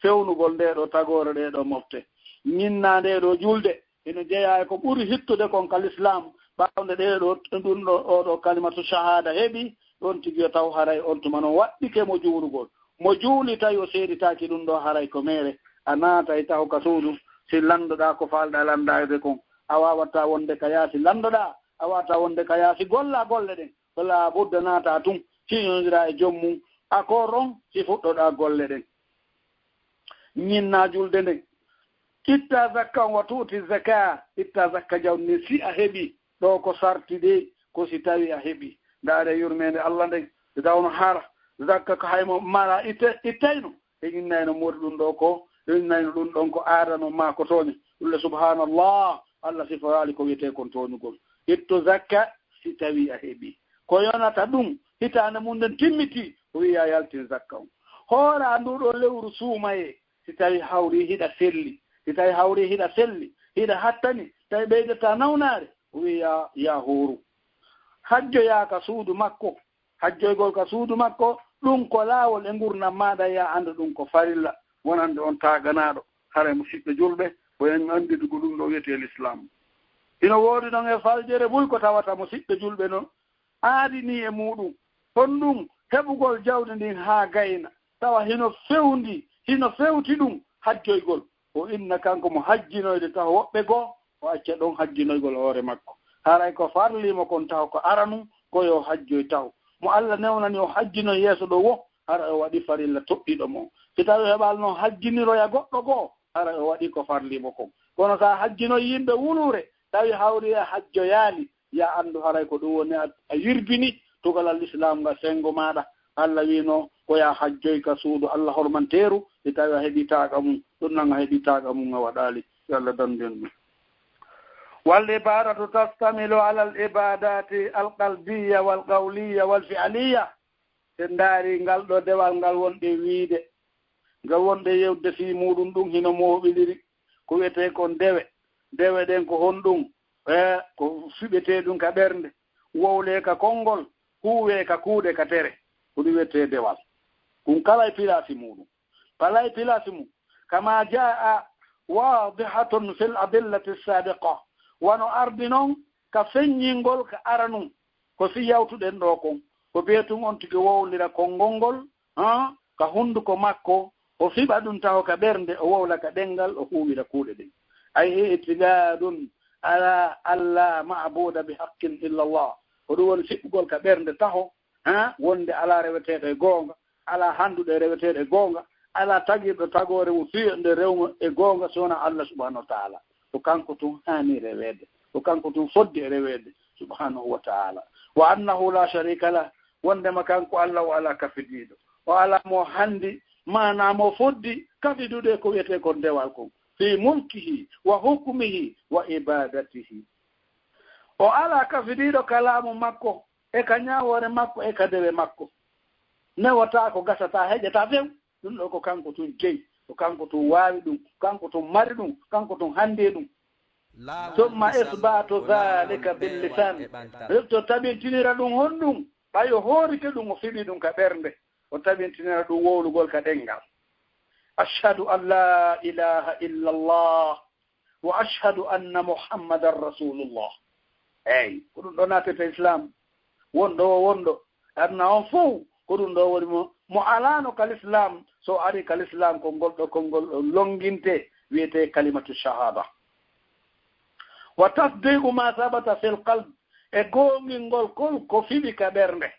fewnugol nde ɗo tagore ɗe ɗo mofte ñinna nde ɗo julde ina jeeya ko ɓuri hittude kon kal islam ɓawde ɗe ɗo ɗum ɗo oɗo kalimatu shahada heeɓi ɗon tigi taw haray on tuma noon waɗɗike mo juurugol mo juuli tawi o seeditaki ɗum ɗo haray ko mere a naata e taw ka suudu si landoɗa ko falɗa landade kon a wawata wonde ka yaasi landoɗa a wawata wonde ka yaasi golla golle ɗen wala budda naata tun siñodira e jommum akoron si fuɗɗoɗa golle ɗen ñinna julde nden itta zakka on watuuti zaka itta zakka jawni si a heɓi ɗo ko sartide ko si tawi a heɓi ndaare yurmede Allah nden si tawno hara zakka ko haymo mara ittayno e ñinnayno mori ɗum ɗo ko ñinnayno ɗum ɗon ko aadano ma ko toña ɗulle subhanallah Allah siforali ko wiyete kon toñugol itto zakka si tawi a heɓi ko yonata ɗum hitande mum nden timmiti o wiya yaltin zakka on hoora nduɗo lewru suumaye si tawi hawri hiɗa selli si tawi hawri hiɗa selli hiɗa hattani tawi ɓeydata nawnare o wiya ya hooru hajjoya ka suudu makko hajjoygol ka suudu makko ɗum ko laawol e gurnam maɗa ya anda ɗum ko farilla wonande on taganaɗo hara musidɓe julɓe boyen andidugo ɗum ɗo wiyete l'islam ino woodi noon e faljere buy ko tawata musidɓe julɓe no aadini e muɗum kon ɗum heɓugol jawdi ndin haa gayna tawa hino fewti ɗum hajjoygol o inna kanko mo hajjinoyde tawa woɓɓe goo o acca ɗon hajjinoygol hoore makko haray ko farlimo kon taw ko aranum koyo hajjoy taw mo Allah newnani o hajjinoy yeeso ɗo wo hara o waɗi farilla toɓɓiɗo mo si tawi heɓal noon hajjiniroya goɗɗo goo hara o waɗi ko farlimo kon kono sa hajjinoy yimɓe wulure tawi hawri e hajjoyaali ya anndu haray ko ɗum woni a yirbini tugalal islam nga sengo maɗa Allah wino koya hajjoy ka suudu Allah hormanteru si tawi a heeɓi taaga mum ɗum nan a heeɓi taaga mum a waɗali yo Allah danden ɗum wal ibadatu tastamilu ala al ibadati al qalbiya wal qawliya wal fi'liya sen ndaari ngal ɗo dewal ngal wonɗe wiide ngal wonɗe yewde fi muɗum ɗum hino moɓiliri ko wiyete kon dewe ɗen ko honɗum ko fiɓete ɗum ka ɓernde wowle ka konngol huwe ka kuuɗe ka tere ko ɗum wiyete dewal ɗum kala e pilasi muɗum kala e pilasi mum kama jaa wadihatun fil adillati sabiqa wono ardi noon ka feññingol ka aranum ko si yawtuɗen ɗo kon ko biyetun on tigi wowlira konngol ngol ka hunduko makko o fiɓa ɗum taw ka ɓernde o wowla ka ɗengal o huwira kuuɗe ɗen ay itigadun ala alla maabuda bi haqqin illa Allah ko ɗum woni fiɓɓugol ka ɓernde taho wonde ala reweteɗo e goonga ala handuɗe reweteɗo e goonga ala tagirɗo tagore mo fiyoɗe rewmo e goonga sowona Allah subhanahu wa taala ko kanko tun hani rewede ko kanko tun foddi e rewede subhanahu wa taala wa annahu la sharika lah wondema kanko Allah o ala kafidiɗo o ala mo handi mana mo foddi kafidude ko wiyete kon dewal kon fi mulkihi wa hukmihi wa ibadatihi o ala kafidiɗo kalamu makko e ka ñawore makko e ka dewe makko newata ko gasata heƴata few ɗum ɗo ko kanko tun jeyi ko kanko tun waawi ɗum kanko tun mari ɗum kanko tun handi ɗum tumma isbatu dhalika billisan to tabintinira ɗum honɗum ɓayo hoorike ɗum o fiɓi ɗum ka ɓernde o tabintinira ɗum wowlugol ka ɗengal ashhadu an la ilaha illa allah wa ashhadu anna muhammadan rasulullah eyyi ko ɗum ɗo natete islam wonɗo adna on fof ko ɗum ɗo woni mo alano kal islam so ari kal islam ko ngol longinte wiyete kalimatu shahada wa tasdiqu ma sabata fil qalb e gongingol ko fiɓi ka ɓernde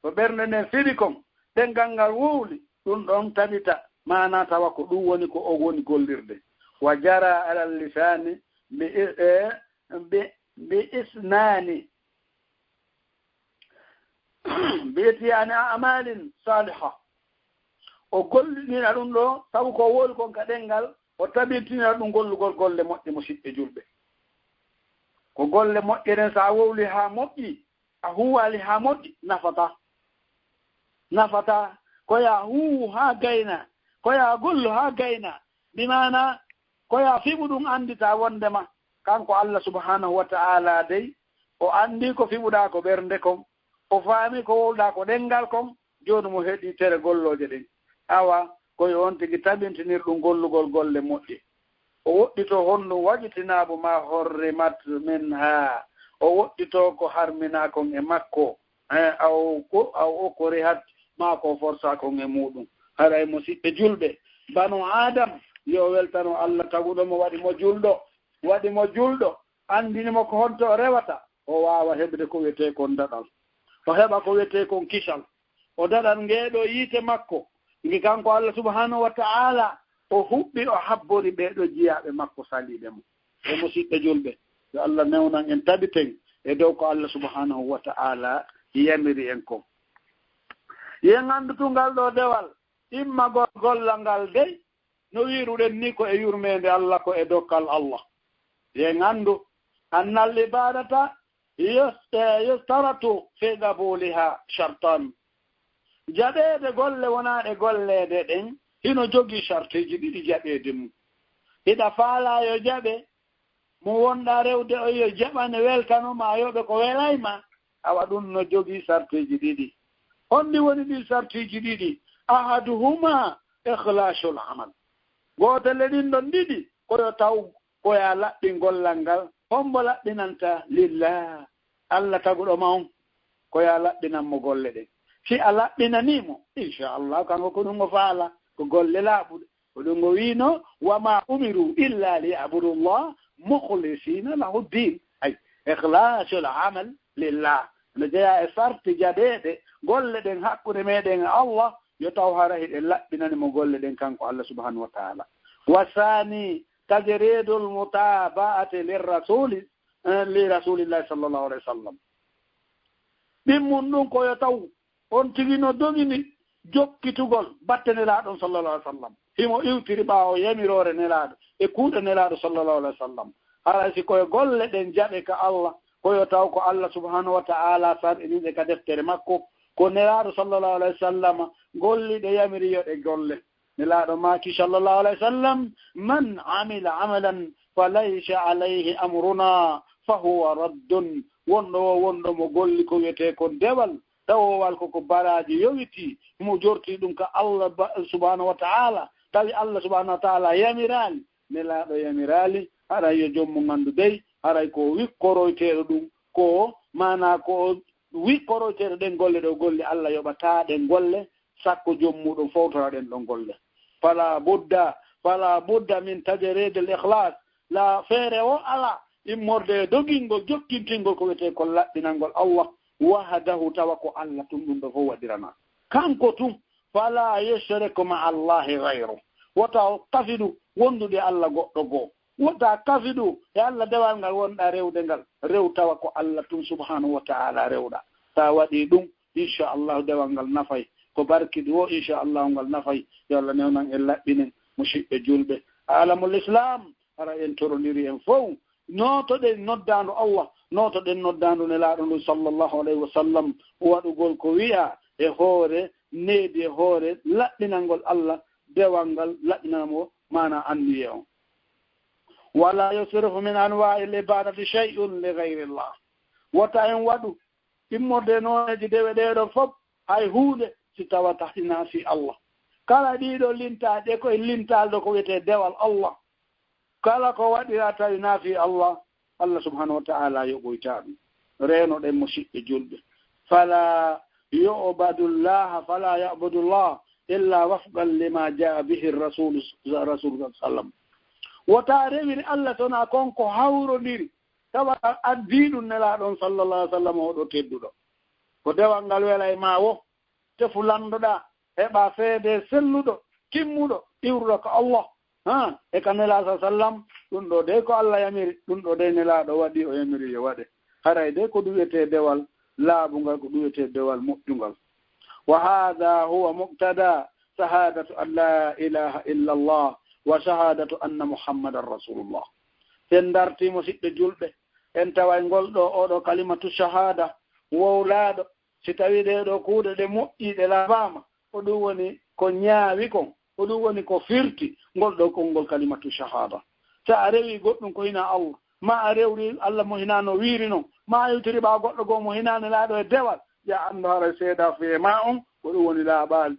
ko ɓernde nden fiɓi kon ɗengal ngal wowli ɗum ɗon tabita mana tawa ko ɗum woni ko o woni gollirde wa jara ala lisani bi isnani biyetiyani amalin saliha o gollinira ɗum ɗo sabu ko woli kon ka ɗengal o tabintinira ɗum gollugol golle moƴƴe musidɓe julɓe ko golle moƴƴeren sa wowli ha moƴƴi a huwali ha moƴƴi nafata koya huwu ha gayna koya gollu ha gayna bimana koya fiɓu ɗum andita wondema kanko Allah subhanahu wa ta'ala dey o andi ko fiɓuɗa ko ɓernde kon o faami ko wowɗa ko ɗengal kon joni mo heeɗi tere golloje ɗen awa koye on tigi tabintinir ɗum gollugol golle moƴƴe o woɗɗito honɗum waƴitinaabo ma horrimat min ha o woɗɗito ko harmina kon e makko aw okori hat ma ko forsa kon e muɗum haray musidɓe julɓe banu adam yo weltano Allah taguɗomo waɗimo julɗo andinimo ko honto o rewata o wawa heɓde ko wiyete kon daɗal o heɓa ko wiyete kon kisal o daɗat ngeeɗo yiite makko ngi kanko Allah subhanahu wa ta'ala o huɓɓi o habbori ɓeeɗo jiyaɓe makko saliɓe mo e musidɓe julɓe yo Allah newnan en tabiten e dow ko Allah subhanahu wa ta'ala yamiri en ko yen andutungal ɗo dewal immagol gollal ngal dey no wiruɗen ni ko e yurmede Allah ko e dokkal Allah yen andu annal ibadata yustaratu fi qabuliha shartan jaɓeede golle wonaɗe golleede ɗen hino jogii sarteji ɗiɗi jaɓeede mum hiɗa faala yo jaɓe mo wonɗa rewde o yo jaɓane weltanoma yoɓe ko welayma awa ɗum no jogii sarteji ɗiɗi honɗi woni ɗi sarteji ɗiɗi ahaduhuma ikhlasul amal gootele ɗin ɗon ɗiɗi koyo taw koya laɓɓi gollal ngal hombo laɓɓinanta lillah Allah taguɗoma on koya laɓɓinanmo golle ɗen si a laɓɓinanimo inchallah kanko ko ɗum o faala ko golle laaɓuɗe ko ɗum o wino wama umiru illa li abudullah mukhlisina lahu din ay ikhlasul amal lillah no jeeya e sarti jaɗeɗe golle ɗen hakkude meɗen e Allah yo taw hara hiɗen laɓɓinanimo golle ɗen kanko Allah subhanahu wa ta'ala wasani tajridul mutaba'ati li rasulillahi sallallahu alayhi wa sallam ɗimmum ɗum koyo taw on tigi no dogini jokkitugol batte nelaaɗo sallallahu alayhi wa sallam himo iwtiri ɓaawo yamirore nelaaɗo e kuuɗe nelaaɗo sallallahu alayhi wa sallam hara si koye golle ɗen jaɓe ka Allah koyo taw ko Allah subhanahu wa ta'ala sarɗiniɗe ka deftere makko ko nelaaɗo sallallahu alayhi wa sallam golliɗe yamiriyoɗe golle nelaaɗo maaki sallallahu alayhi wa sallam man amila amalan falaysa alayhi amruna fahuwa raddun wonɗo mo golli ko wiyete ko dewal tawowal koko baraji yowiti mo jorti ɗum ka Allah subhanahu wa ta'ala tawi Allah subhanahu wa ta'ala yamirali nelaaɗo yamirali haɗa yo jommu gandu dey haray ko wikkoroyteɗo ɗum ko mana ko wikkoroyteɗo ɗen golle ɗo golle Allah yoɓata ɗen golle sakko jommuɗum fawtora ɗen ɗon golle fala budda min tajaridel ikhlas la feere o ala immorde dogingol jokkintingol ko wiyete ko laɓɓinangol Allah wahdahu tawa ko Allah tum ɗum ɗo fof waɗirana kanko tum fala yushriku ma Allahi gayru wota kafidu wondude Allah goɗɗo goo wota kafidu e Allah dewal ngal wonɗa rewde ngal rew tawa ko Allah tum subhanahu wa ta'ala rewɗa sa waɗi ɗum inchallahu dewal ngal nafay ko barkidi wo inchallahu ngal nafay yo Allah newnan en laɓɓinen musidɓe julɓe alamul islam ara en torodiri en fof notoɗen noddandu Allah notoɗen noddandu nelaaɗo ndu sallllahu alayhi wa sallam waɗugol ko wi'a e hoore needi e hoore laɓɓinalngol Allah dewal ngal laɓɓinanamo mana anniye on wala yusrifu min anwa'i l ibadati shay'un li gayri llah wota en waɗu immorde nooneji dewe ɗeɗo fof hay huunde si tawata hina fi Allah kala ɗiɗo lintaɗe koye lintalɗo ko wiyete dewal Allah kala ko waɗira tawi naafi Allah Allah subhanahu wa ta'ala yoɓoyta ɗum renoɗen mo siɓɓe julɓe fala yu'badullaha fala ya'budullah illa wafqan lima jaa bihi rasul sallam wota rewiri Allah tona konko hawrodiri tawa addi ɗum nelaɗon sallallahu alaihi wa sallam oɗo tedduɗo ko dewal ngal wela e ma wo tefu landoɗa heɓa feede selluɗo kimmuɗo iwruɗo ko Allah e ka nelaɗo sallam ɗum ɗo de ko Allah yamiri ɗum ɗo de nelaɗo waɗi o yamiri yo waɗe haray de ko ɗum wiyete dewal laabungal ko ɗum wiyete dewal moƴƴungal wa hada huwa muqtada shahadatu an la ilaha illa Allah wa shahadatu anna muhammadan rasulullah en dartimo siɓɓe julɓe en tawa ngol ɗo oɗo kalimatu shahada wowlaɗo si tawi ɗeɗo kuuɗe ɗe moƴƴiɗe laabama ko ɗum woni ko ñaawi kon ko ɗum woni ko firti ngol ɗo konngol kalimatu shahada so a rewi goɗɗum ko hina Allah ma a rewri Allah mo hinano wiiri noon ma a yewtiri ɓa goɗɗo goo mo hinani laaɗo e dewal ya anndu haray seeda fiye ma on ko ɗum woni laaɓaali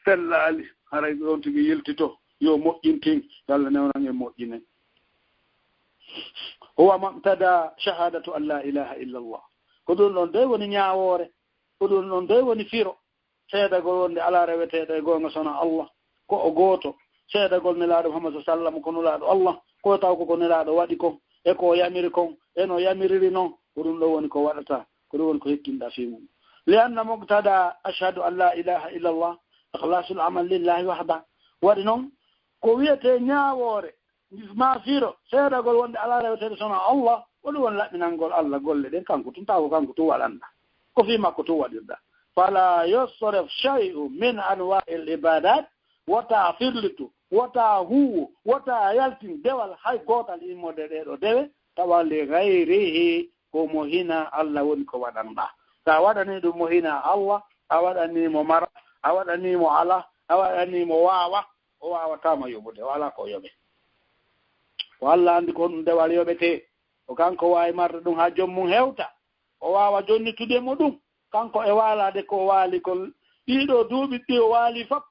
sellaali haray ɗon tigi yiltito yo moƴƴintin Allah newnan e moƴƴinen huwa mabtada shahadatu an la ilaha illa Allah ko ɗum ɗon de woni ñaawoore ko ɗum ɗon de woni firo seedagol wonde ala reweteɗo e goonga sona Allah ko o gooto seedagol nelaaɗo Muhammad sallam ko nulaaɗo Allah ko taw koko nelaaɗo waɗi kon e ko yamiri kon eno yamiriri noon ko ɗum ɗo woni ko waɗata ko ɗum woni ko hettinɗa fi mum li anna muqtada ashhadu an la ilaha illa Allah ikhlasul amal lillahi wahda waɗi noon ko wiyete ñaawoore ma firo seedagol wonde ala reweteɗo sona Allah ko ɗum woni laɓɓinalngol Allah golle ɗen kanko tun taw ko kanko tun waɗanɗa ko fi makko tun waɗirɗa fala yusrif shay'un min anwa'i l ibadat wota firlitu wota huwo wota yaltin dewal hay gotal immode ɗeɗo dewe tawa li gayrihi ko mo hina Allah woni ko waɗanɗa sa waɗani ɗum mo hina Allah a waɗanimo mara a waɗanimo ala a waɗanimo wawa o wawatama yoɓude o ala ko yoɓe ko Allah andi ko ɗum dewal yoɓete o kanko wawi marde ɗum ha jommum hewta o wawa jonnitudemo ɗum kanko e walade ko waali ko ɗiɗo duuɓi ɗi o waali fop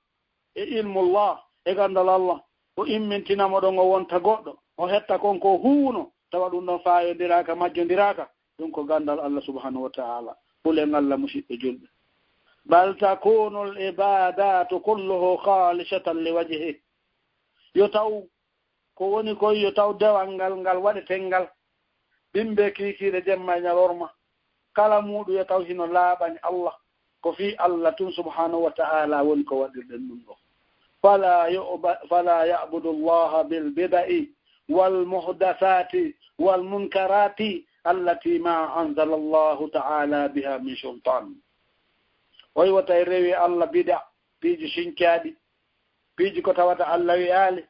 e ilmullah e gandal Allah o immintinamo ɗon o wonta goɗɗo o hetta kon ko huuno tawa ɗum ɗon fayodiraka majjodiraka ɗum ko gandal Allah subhanahu wa ta'ala hulen Allah musidɓe julɓe bal takunu l ibadatu kulluhu khalisatan li wajhi yo taw ko woni koy yo taw dewal ngal waɗetengal ɓimɓe kiikiiɗe jemma e ñalorma kala muɗum yo taw hino laaɓani Allah ko fi Allah tun subhanahu wa ta'ala woni ko waɗirɗen ɗum ɗo fala ya'budu allaha bil bida'i wal muhdathati wal munkarati allati ma anzala allahu ta'ala biha min sultan oy wata rewi Allah bida piiji sincaɗi piiji ko tawata Allah wi'aali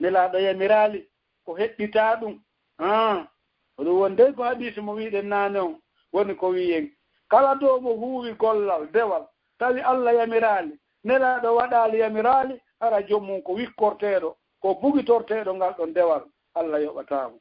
nelaɗo yamirali ko heɓɓita ɗum ɗum wonde ko hadisi mo wiɗen nane on woni ko wiyen kala do mo huuwi gollal dewal tawi Allah yamirali nelaɗo waɗali yamirali hara jommum ko wikkorteɗo ko bugitorteɗo ngal ɗon dewal Allah yoɓatamo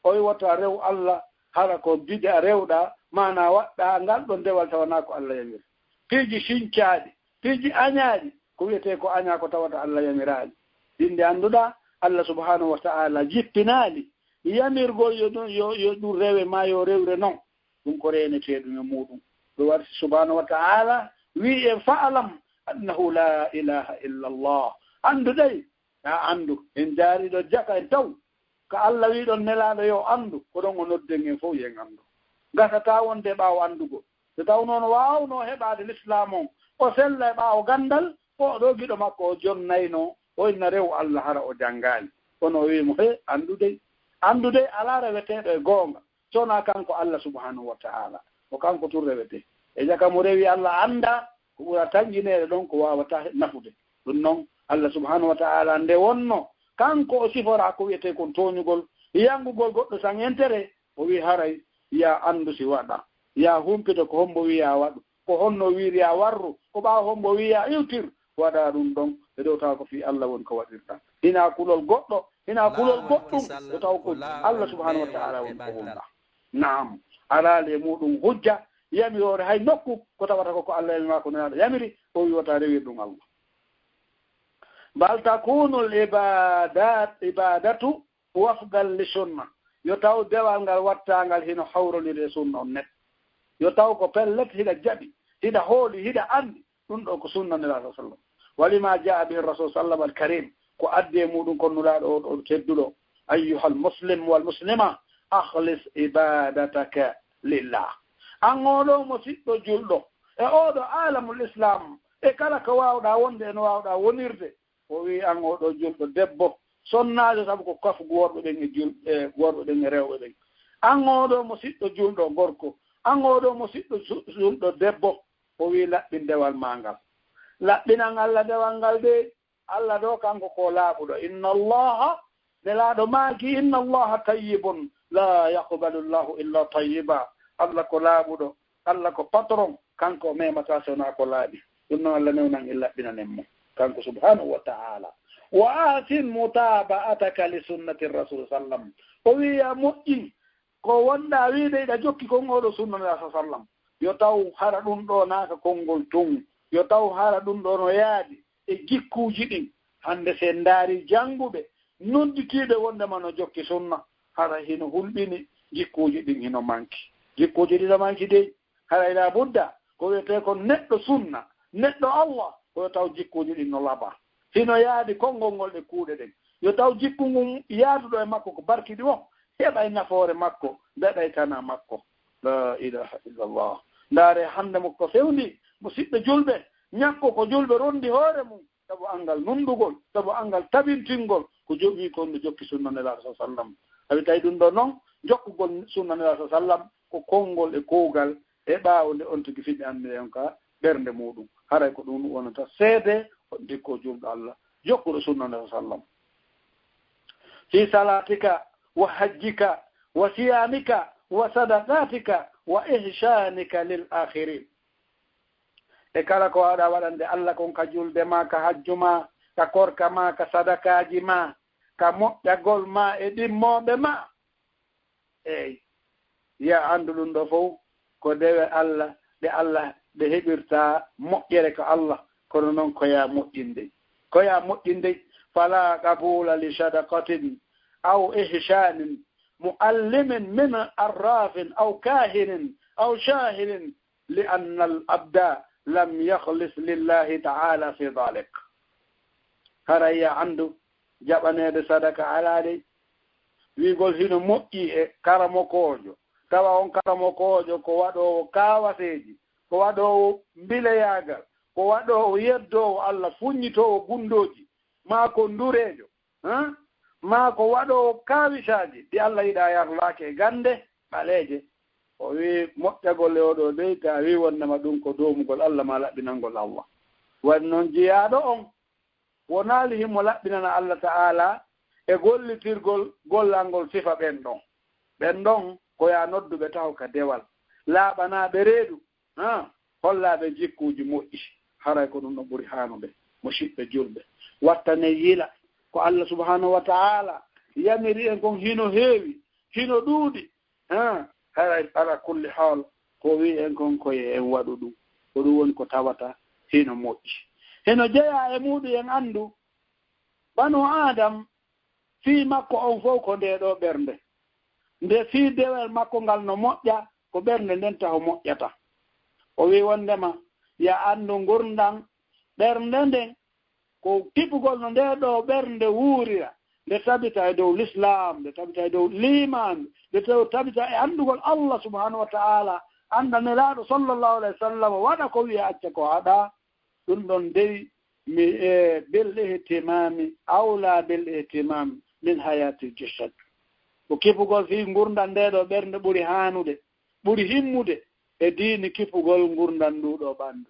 oy wata rew Allah hara ko bida rewɗa mana waɗɗa ngal ɗon dewal tawana ko Allah yamiri piiji sincaɗi piiji añaɗi ko wiyete ko aña ko tawata Allah yamirali inde annduɗa Allah subhanahu wa ta'ala jippinali yamirgol yo ɗum rewe ma yo rewre noon ɗum ko renete ɗum e muɗum ɗo warti subhanahu wa ta'ala wi en fa'alam annahu la ilaha illa Allah andu ɗay a andu en jaariɗo jaka en taw ko Allah wiɗon nelaɗo yo andu ko ɗon o nodden en fof yen andu gasata wonde ɓaawo andugo so taw noon wawno heɓade l'islam on o sella e ɓaawo gandal o ɗo giɗo makko o jonnayno o inna rew Allah hara o janggali kono o wimo he andude ala reweteɗo e goonga sona kanko Allah subhanahu wa ta'ala o kanko tun rewete e jaka mo rewi Allah anda ko ɓura tanƴineɗe ɗon ko wawata nafude ɗum noon Allah subhanahu wa ta'ala nde wonno kanko o sifora ko wiyete kon toñugol yangugol goɗɗo sangentere o wi haray ya andu si waɗa ya humpito ko hombo wiya waɗu ko honno wiiri ya warru ko ɓaawa hombo wiya iwtir waɗa ɗum ɗon e dow taw ko fi Allah woni ko waɗirta hina kulol goɗɗo hina kulol goɗɗum e taw ko Allah subhanahu wa ta'ala woni ko wonɗa naam alaali e muɗum hujja yamirore hay nokku ko tawata ko Allah elma ko nenaɗo yamiri o wiwata rewir ɗum Allah bal takunu ibadatu wafgal li sunna yo taw dewal ngal wattangal hino hawroniri e sunna on neɗɗo yo taw ko pellet hiɗa jaɓi hiɗa hooli hiɗa andi ɗum ɗo ko sunna nelaɗo sallam walima jaa bihi rasul sallam al karim ko addi e muɗum konnulaɗo o tedduɗo ayyuha al muslim wal muslima akhlis ibadataka lillah an oɗo mo siɗɗo julɗo e oɗo alamul islam e kala ko wawɗa wonde eno wawɗa wonirde o wi an oɗo julɗo debbo sonnajo sabu ko kafugo worɓe ɗen e julɓe worɓe ɗen e rewɓe ɗen an oɗo mo siɗɗo julɗo gorko an oɗo mo siɗɗo julɗo debbo o wi laɓɓin dewal ma ngal laɓɓinan Allah dewal ngal de Allah ɗo kanko ko laaɓuɗo inna allaha nelaɗo maaki inna allaha tayyibun la yaqbalu llahu illa tayyiba Allah ko laaɓuɗo Allah ko patron kanko memata sona ko laaɓi ɗum noon Allah newnan e laɓɓinanen mo kanko subhanahu wa ta'ala wa asin mutaba'ataka li sunnati rasul sallam o wiya moƴƴi ko wonɗa wiide iɗa jokki kon oɗo sunna nela sallam yo taw hara ɗum ɗo naaka konngol tun yo taw hara ɗum ɗo no yaadi e jikkuuji ɗin hannde sen ndaari jannguɓe nodditiiɓe wondema no jokki sunna hara hino hulɓini jikkuuji ɗin hino manki jikkuuji ɗino manki dey hara ila budda ko wiyete ko neɗɗo sunna neɗɗo Allah koyo taw jikkuuji ɗin no laɓa hino yaadi konngol ngol ɗe kuuɗe ɗen yo taw jikku ngun yaaduɗo e makko ko barkiɗi o heɓay nafoore makko daɗay tana makko la ilaha illallah ndaare hannde mo ko fewndi mo siɓɓe julɓe ñakko ko julɓe rondi hoore mum sabu angal nundugol sabu angal tabintingol ko jogi kon no jokki sunna nelaaɗo sa sallam hawi tawi ɗum ɗo noon jokkugol sunna nelaaɗo sa sallam ko konngol e kuugal e ɓaawde on tigi fiɓe annde on ka ɓernde muɗum haray ko ɗum wonata seede on dikko julɗo Allah jokkuɗo sunna nelaaɗo sa sallam fi salatika wa hajjika wa siyamika wa sadaqatika wa ihsanika lil akhirin e kala ko waɗa waɗande Allah kon ka julde ma ka hajju ma ka korka ma ka sadakaji ma ka moƴƴagol ma e ɗimmoɓe ma eyi ya andu ɗum ɗo fof ko dewe Allah ɗe heɓirta moƴƴere ko Allah kono noon koya moƴƴinde fala qabula li sadaqatin aw ihsanin muallimin min arrafin aw kahinin aw shahidin li anna al abda lam yakhlis lillahi ta'ala fi dhalik haraya andu jaɓanede sadaka alaade wiigol hino moƴƴi e karamokojo tawa on karamokojo ko waɗowo kawaseji ko waɗowo mbileyagal ko waɗowo yeddowo Allah fuññitowo gundoji ma ko ndurejo ma ko waɗowo kawisaji ɗi Allah yiɗa yarlake e gande ɓaleje o wi moƴƴagol e oɗo dey ta wi wonnema ɗum ko domugol Allah ma laɓɓinangol Allah wani noon jeyaɗo on wonaali himo laɓɓinana Allah ta'ala e gollitirgol gollangol sifa ɓen ɗon ko ya nodduɓe taw ka dewal laaɓanaɓe reedu hollaɓe jikkuji moƴƴi haray ko ɗum ɗo ɓuri hanuɓe mo siɓɓe julɓe wattane yila ko Allah subhanahu wa ta'ala yamiri en kon hino heewi hino ɗuuɗi haray ala kulli hal ko wi en kon koye en waɗu ɗum ko ɗum woni ko tawata hino moƴƴi heno jeeya e muɗum en anndu banu adam fii makko on fof ko nde ɗo ɓernde nde fii dewel makko ngal no moƴƴa ko ɓernde nden taho moƴƴata o wi wondema ya anndu ngurdan ɓernde nden ko tiɓugol no nde ɗo ɓernde wuurira nde tabita e dow l'islam nde tabita e dow liman nde tabita e anndugol Allah subhanahu wa ta'ala annda nelaaɗo sallallahu alayhi wa sallam waɗa ko wiya acca ko haɗa ɗum ɗon dey mi bil ihtimami awla bil ihtimam min hayati jasad ko kipugol fi ngurdan nde ɗo ɓernde ɓuri hanude ɓuri himmude e diini kipugol ngurdan nduɗo ɓanndu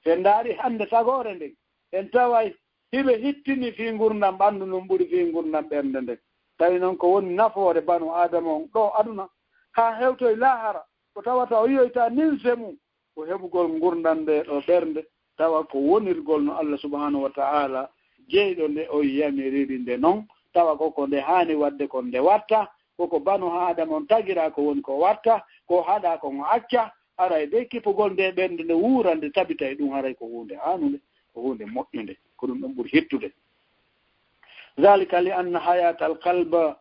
sen ndaari hannde tagore nden en taway hiɓe hittini fi ngurdan ɓanndu ndun ɓuri fi ngurdan ɓernde nden tawi noon ko woni nafoore banu adama on ɗo aduna ha hewtoye lahara ko tawata o yiyoyta ninse mum ko heɓugol ngurdande ɗo ɓernde tawa ko wonirgol no Allah subhanahu wa ta'ala jeyɗo nde o yamiriri nde noon tawa koko nde hani wadde kon nde watta koko banu adama on tagira ko woni ko watta ko haɗa ko acca aray be kippugol nde ɓernde nde wuura nde tabita e ɗum haray ko hunde hanude ko hunde moƴƴude ko ɗum ɗon ɓuri hettude ذلك لأن حياة القلب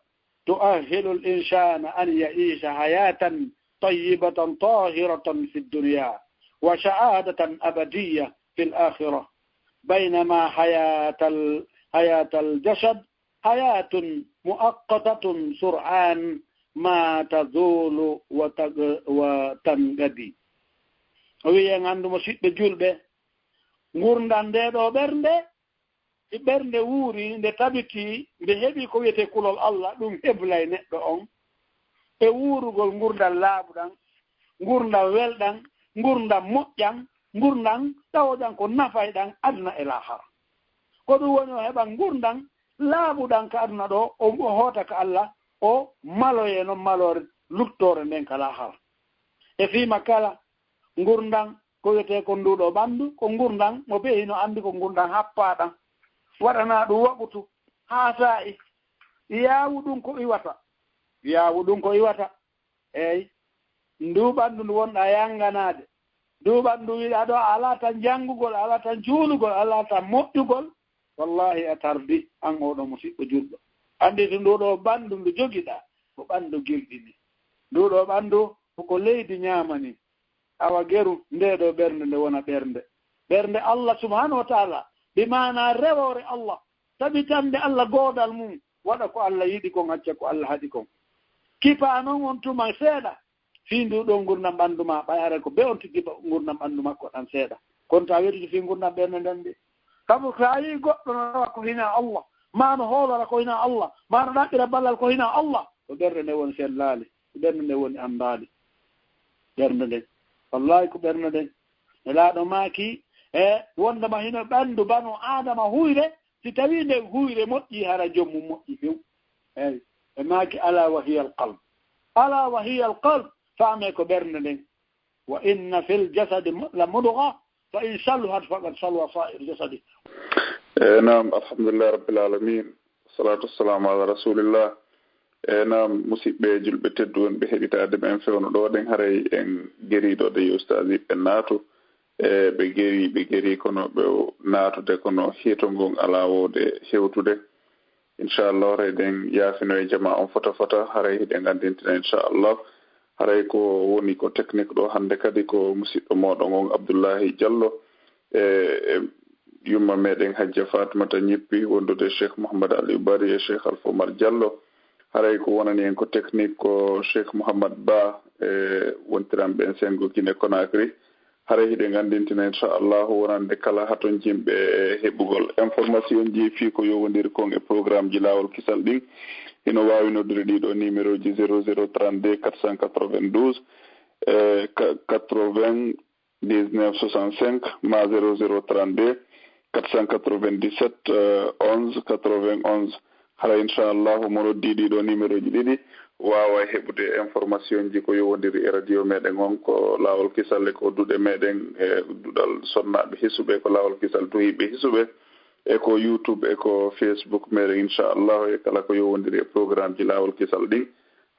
تؤهل الإنسان أن يعيش حياة طيبة طاهرة في الدنيا وسعادة أبدية في الآخرة بينما حياة الجسد حياة مؤقتة سرعان ما تزول وتنقضي ويان عندو مسيب جولبه ngurdan de do bernde wuri nde tabiti nde hebi ko wiyete kulol Allah dum heblay neddo on e wurugol ngurdan laabudan ngurdan weldan ngurdan moƴƴan ngurdan tawdan ko nafaydan aduna e lahara ko dum woni o heba ngurdan laabudan ka aduna do o hota ka Allah o maloye no malore luttore nden ka lahara e fi makala ngurdan ko wiyete ko nduɗo ɓanndu ko ngurdan mo ɓeyi no anndi ko ngurdan happaɗan waɗana ɗum waɓutu haa sa'i yaawu ɗum ko iwata eyi ndu ɓanndu ndu wonɗa yanganaade ndu ɓanndu wiɗa ɗo ala tan janngugol ala tan juulugol ala tan moƴƴugol wallahi a tardi an oɗo musidɓe julɗo anndi to nduɗo ɓanndu ndu jogiɗa ko ɓanndu gilɗini nduɗo ɓanndu koko leydi ñaamani awa geru ndeɗo ɓernde nde wona ɓernde Allah subhanahu wa ta'ala bi mana rewore Allah tabitande Allah godal mum waɗa ko Allah yiɗi kon acca ko Allah haɗi kon kipa noon on tuma seeɗa fi nduɗo gurdam ɓanndu ma ɓayare ko be on tigui gurdam ɓanndu makko ɗan seeɗa kono ta wetude fi gurdam ɓernde nden de sabu sa yi goɗɗo no rawa ko hina Allah ma no hoolora ko hina Allah ma no ɗaɓɓira ballal ko hina Allah ko ɓernde nde woni sellaali ko ɓernde nde woni anndali ɓernde nden wallahi ko ɓernde nden e laaɗo maaki e wondema hino ɓanndu banu adama huyre si tawi nde huyre moƴƴi hara jommum moƴƴi few eyi e maaki ala wa hiya alqalb faame ko ɓernde nden wa inna fil jasadi la mudga fa in saluhat faqad salwa sa'ir jasadi nam alhamdulillah rabbil alamin salatu wassalamu ala rasulillah nam musidɓe julɓe teddu wonɓe heɗitade men fewno ɗo ɗen haray en geriɗo de ustadi ɓe naatu ɓe geri kono ɓe naatude kono hiitongon ala wode hewtude inchallah eɗen yaafino e jama on fota haray hiɗen andintina inchallah haray ko woni ko technique ɗo hande kadi ko musidɗo moɗon on Abdoullahi Diallo yumma meɗen hajja Fatimata ñippi wondude Cheikh Mouhammad Aliou Bari e Cheikh Alpha Omar Diallo haray ko wonani en ko technique ko Cheikh Mouhammad Ba wontiran ɓen sengo Guinée Conakry haray hiɗen andintina inchallah wonande kala haton jimɓe heɓugol information ji fi ko yowodiri kon e programme ji lawol kisal ɗin ino wawi noddude ɗiɗo numéro ji 0032 492 80 1965 ma 0032 497 11 91 haray inchallah mo noddi ɗiɗo numéro ji ɗiɗi wawa heɓude information ji ko yowodiri e radio meɗen on ko lawol kisal e ko duɗe meɗen e duɗal sonnaɓe hisuɓe ko lawol kisal duhiɓe hisuɓe e ko YouTube e ko Facebook meɗen inchallah e kala ko yowodiri e programme ji lawol kisal ɗin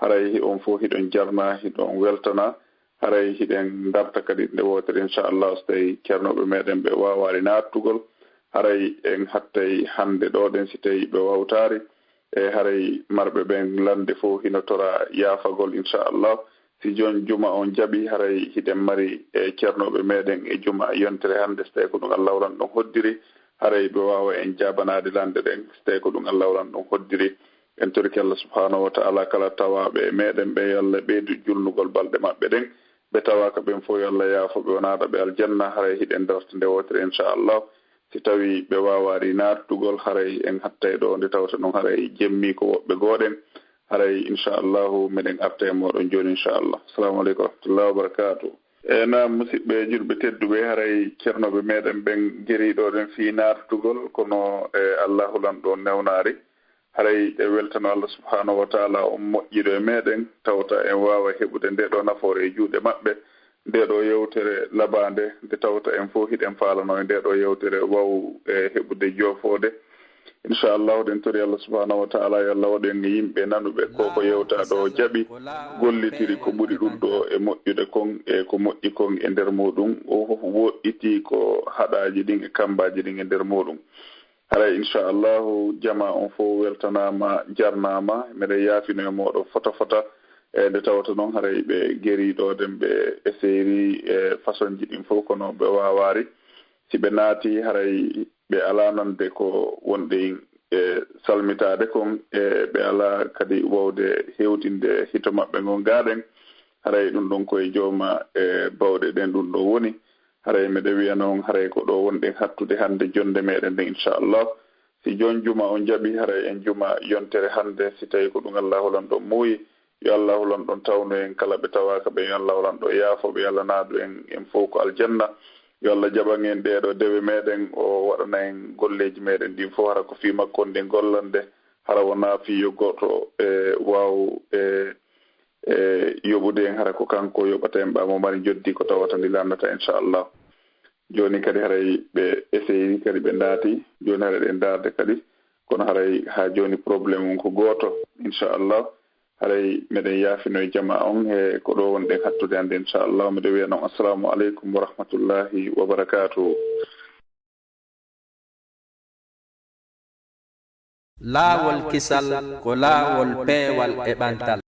haray on fof hiɗon jarna hiɗon weltana haray hiɗen darta kadi nde wotere inchallah so tawi ceernoɓe meɗen ɓe wawari nattugol haray en hattay hande ɗo ɗen si tawi ɓe wawtari e haray marɓe ɓen lande fof hino tora yaafagol inchallah si joni juma on jaaɓi haray hiɗen mari e ceernoɓe meɗen e juma yontere hande so tawi ko ɗum Allah wran ɗon hoddiri haray ɓe wawa en jabanade lande ɗen so tawi ko ɗum Allah wran ɗon hoddiri en toriki Allah subhanahu wa ta'ala kala tawaɓe meɗen ɓe yo Allah ɓeydu julnugol balɗe maɓɓe ɗen ɓe tawaka ɓen fof yo Allah yaafoɓe wonaɗa ɓe aljanna haray hiɗen darta nde wotere inchallah si tawi ɓe wawari nattugol haray en hattay ɗo nde tawta ɗon haray jemmi ko woɓɓe goɗen haray inchallahu meɗen arta e moɗon joni inchallah assalamu aleykum wa rahmatullahi wa barakatuh na musidɓe julɓe tedduɓe haray ceernoɓe meɗen ɓen geriɗo ɗen fi nattugol kono e allahu lan ɗo newnari haray e weltano Allah subhanahu wa ta'ala on moƴƴiɗo e meɗen tawta en wawa heɓude nde ɗo nafoore e juuɗe maɓɓe nde ɗo yewtere labande nde tawta en fof hiɗen faalano e nde ɗo yewtere waw e heɓude joofode inchallahu den tori Allah subhanahu wa ta'ala yo Allah waɗen e yimɓe nanuɓe koko yewta ɗo jaɓi gollitiri ko ɓuri ɗum ɗo e moƴƴude kon e ko moƴƴi kon e nder muɗum o fof woɗɗiti ko haɗaji ɗin e kambaji ɗin e nder muɗum haray inchallahu jama on fof weltanama jarnama mbeɗa yaafino e moɗo fota fota e nde tawata noon haray ɓe gueriɗoɗen ɓe e séri e façon ji ɗin fof kono ɓe wawari si ɓe naati haray ɓe ala nande ko wonɗe e salmitade kon e ɓe ala kadi wawde hewtinde hito maɓɓe ngon gaɗen haray ɗum ɗon koye jooma e bawɗe ɗen ɗum ɗo woni haray mbeɗa wiya noon haray ko ɗo wonɗen hattude hannde jonde meɗen nde inchallah si jon juma on jaɓi haray en juma yontere hannde si tawi ko ɗum Allah holan ɗon muuyi yo Allah holan ɗon tawno en kala ɓe tawaka ɓe yo Allah holan ɗo yaafoɓe yo Allah naadu en fof ko aljanna yo Allah jaɓan en ɗeɗo dewe meɗen o waɗana en golleji meɗen ɗin fof hara ko fi makko nde gollande hara wona fiyo goto e waw yoɓude en hara ko kanko yoɓata en ɓamo mari joddi ko tawata ndi landata inchallah joni kadi haray ɓe essayi kadi ɓe daati joni haray ɗen darde kadi kono haray ha joni probléme on ko goto inchallah haray meɗen yaafino e jama on e ko ɗo wonɗen hattude hannde inchallah mbiɗa wiya noon assalamu aleykum wa rahmatullahi wa barakatuhu laawol kisal ko laawol peewal e ɓantal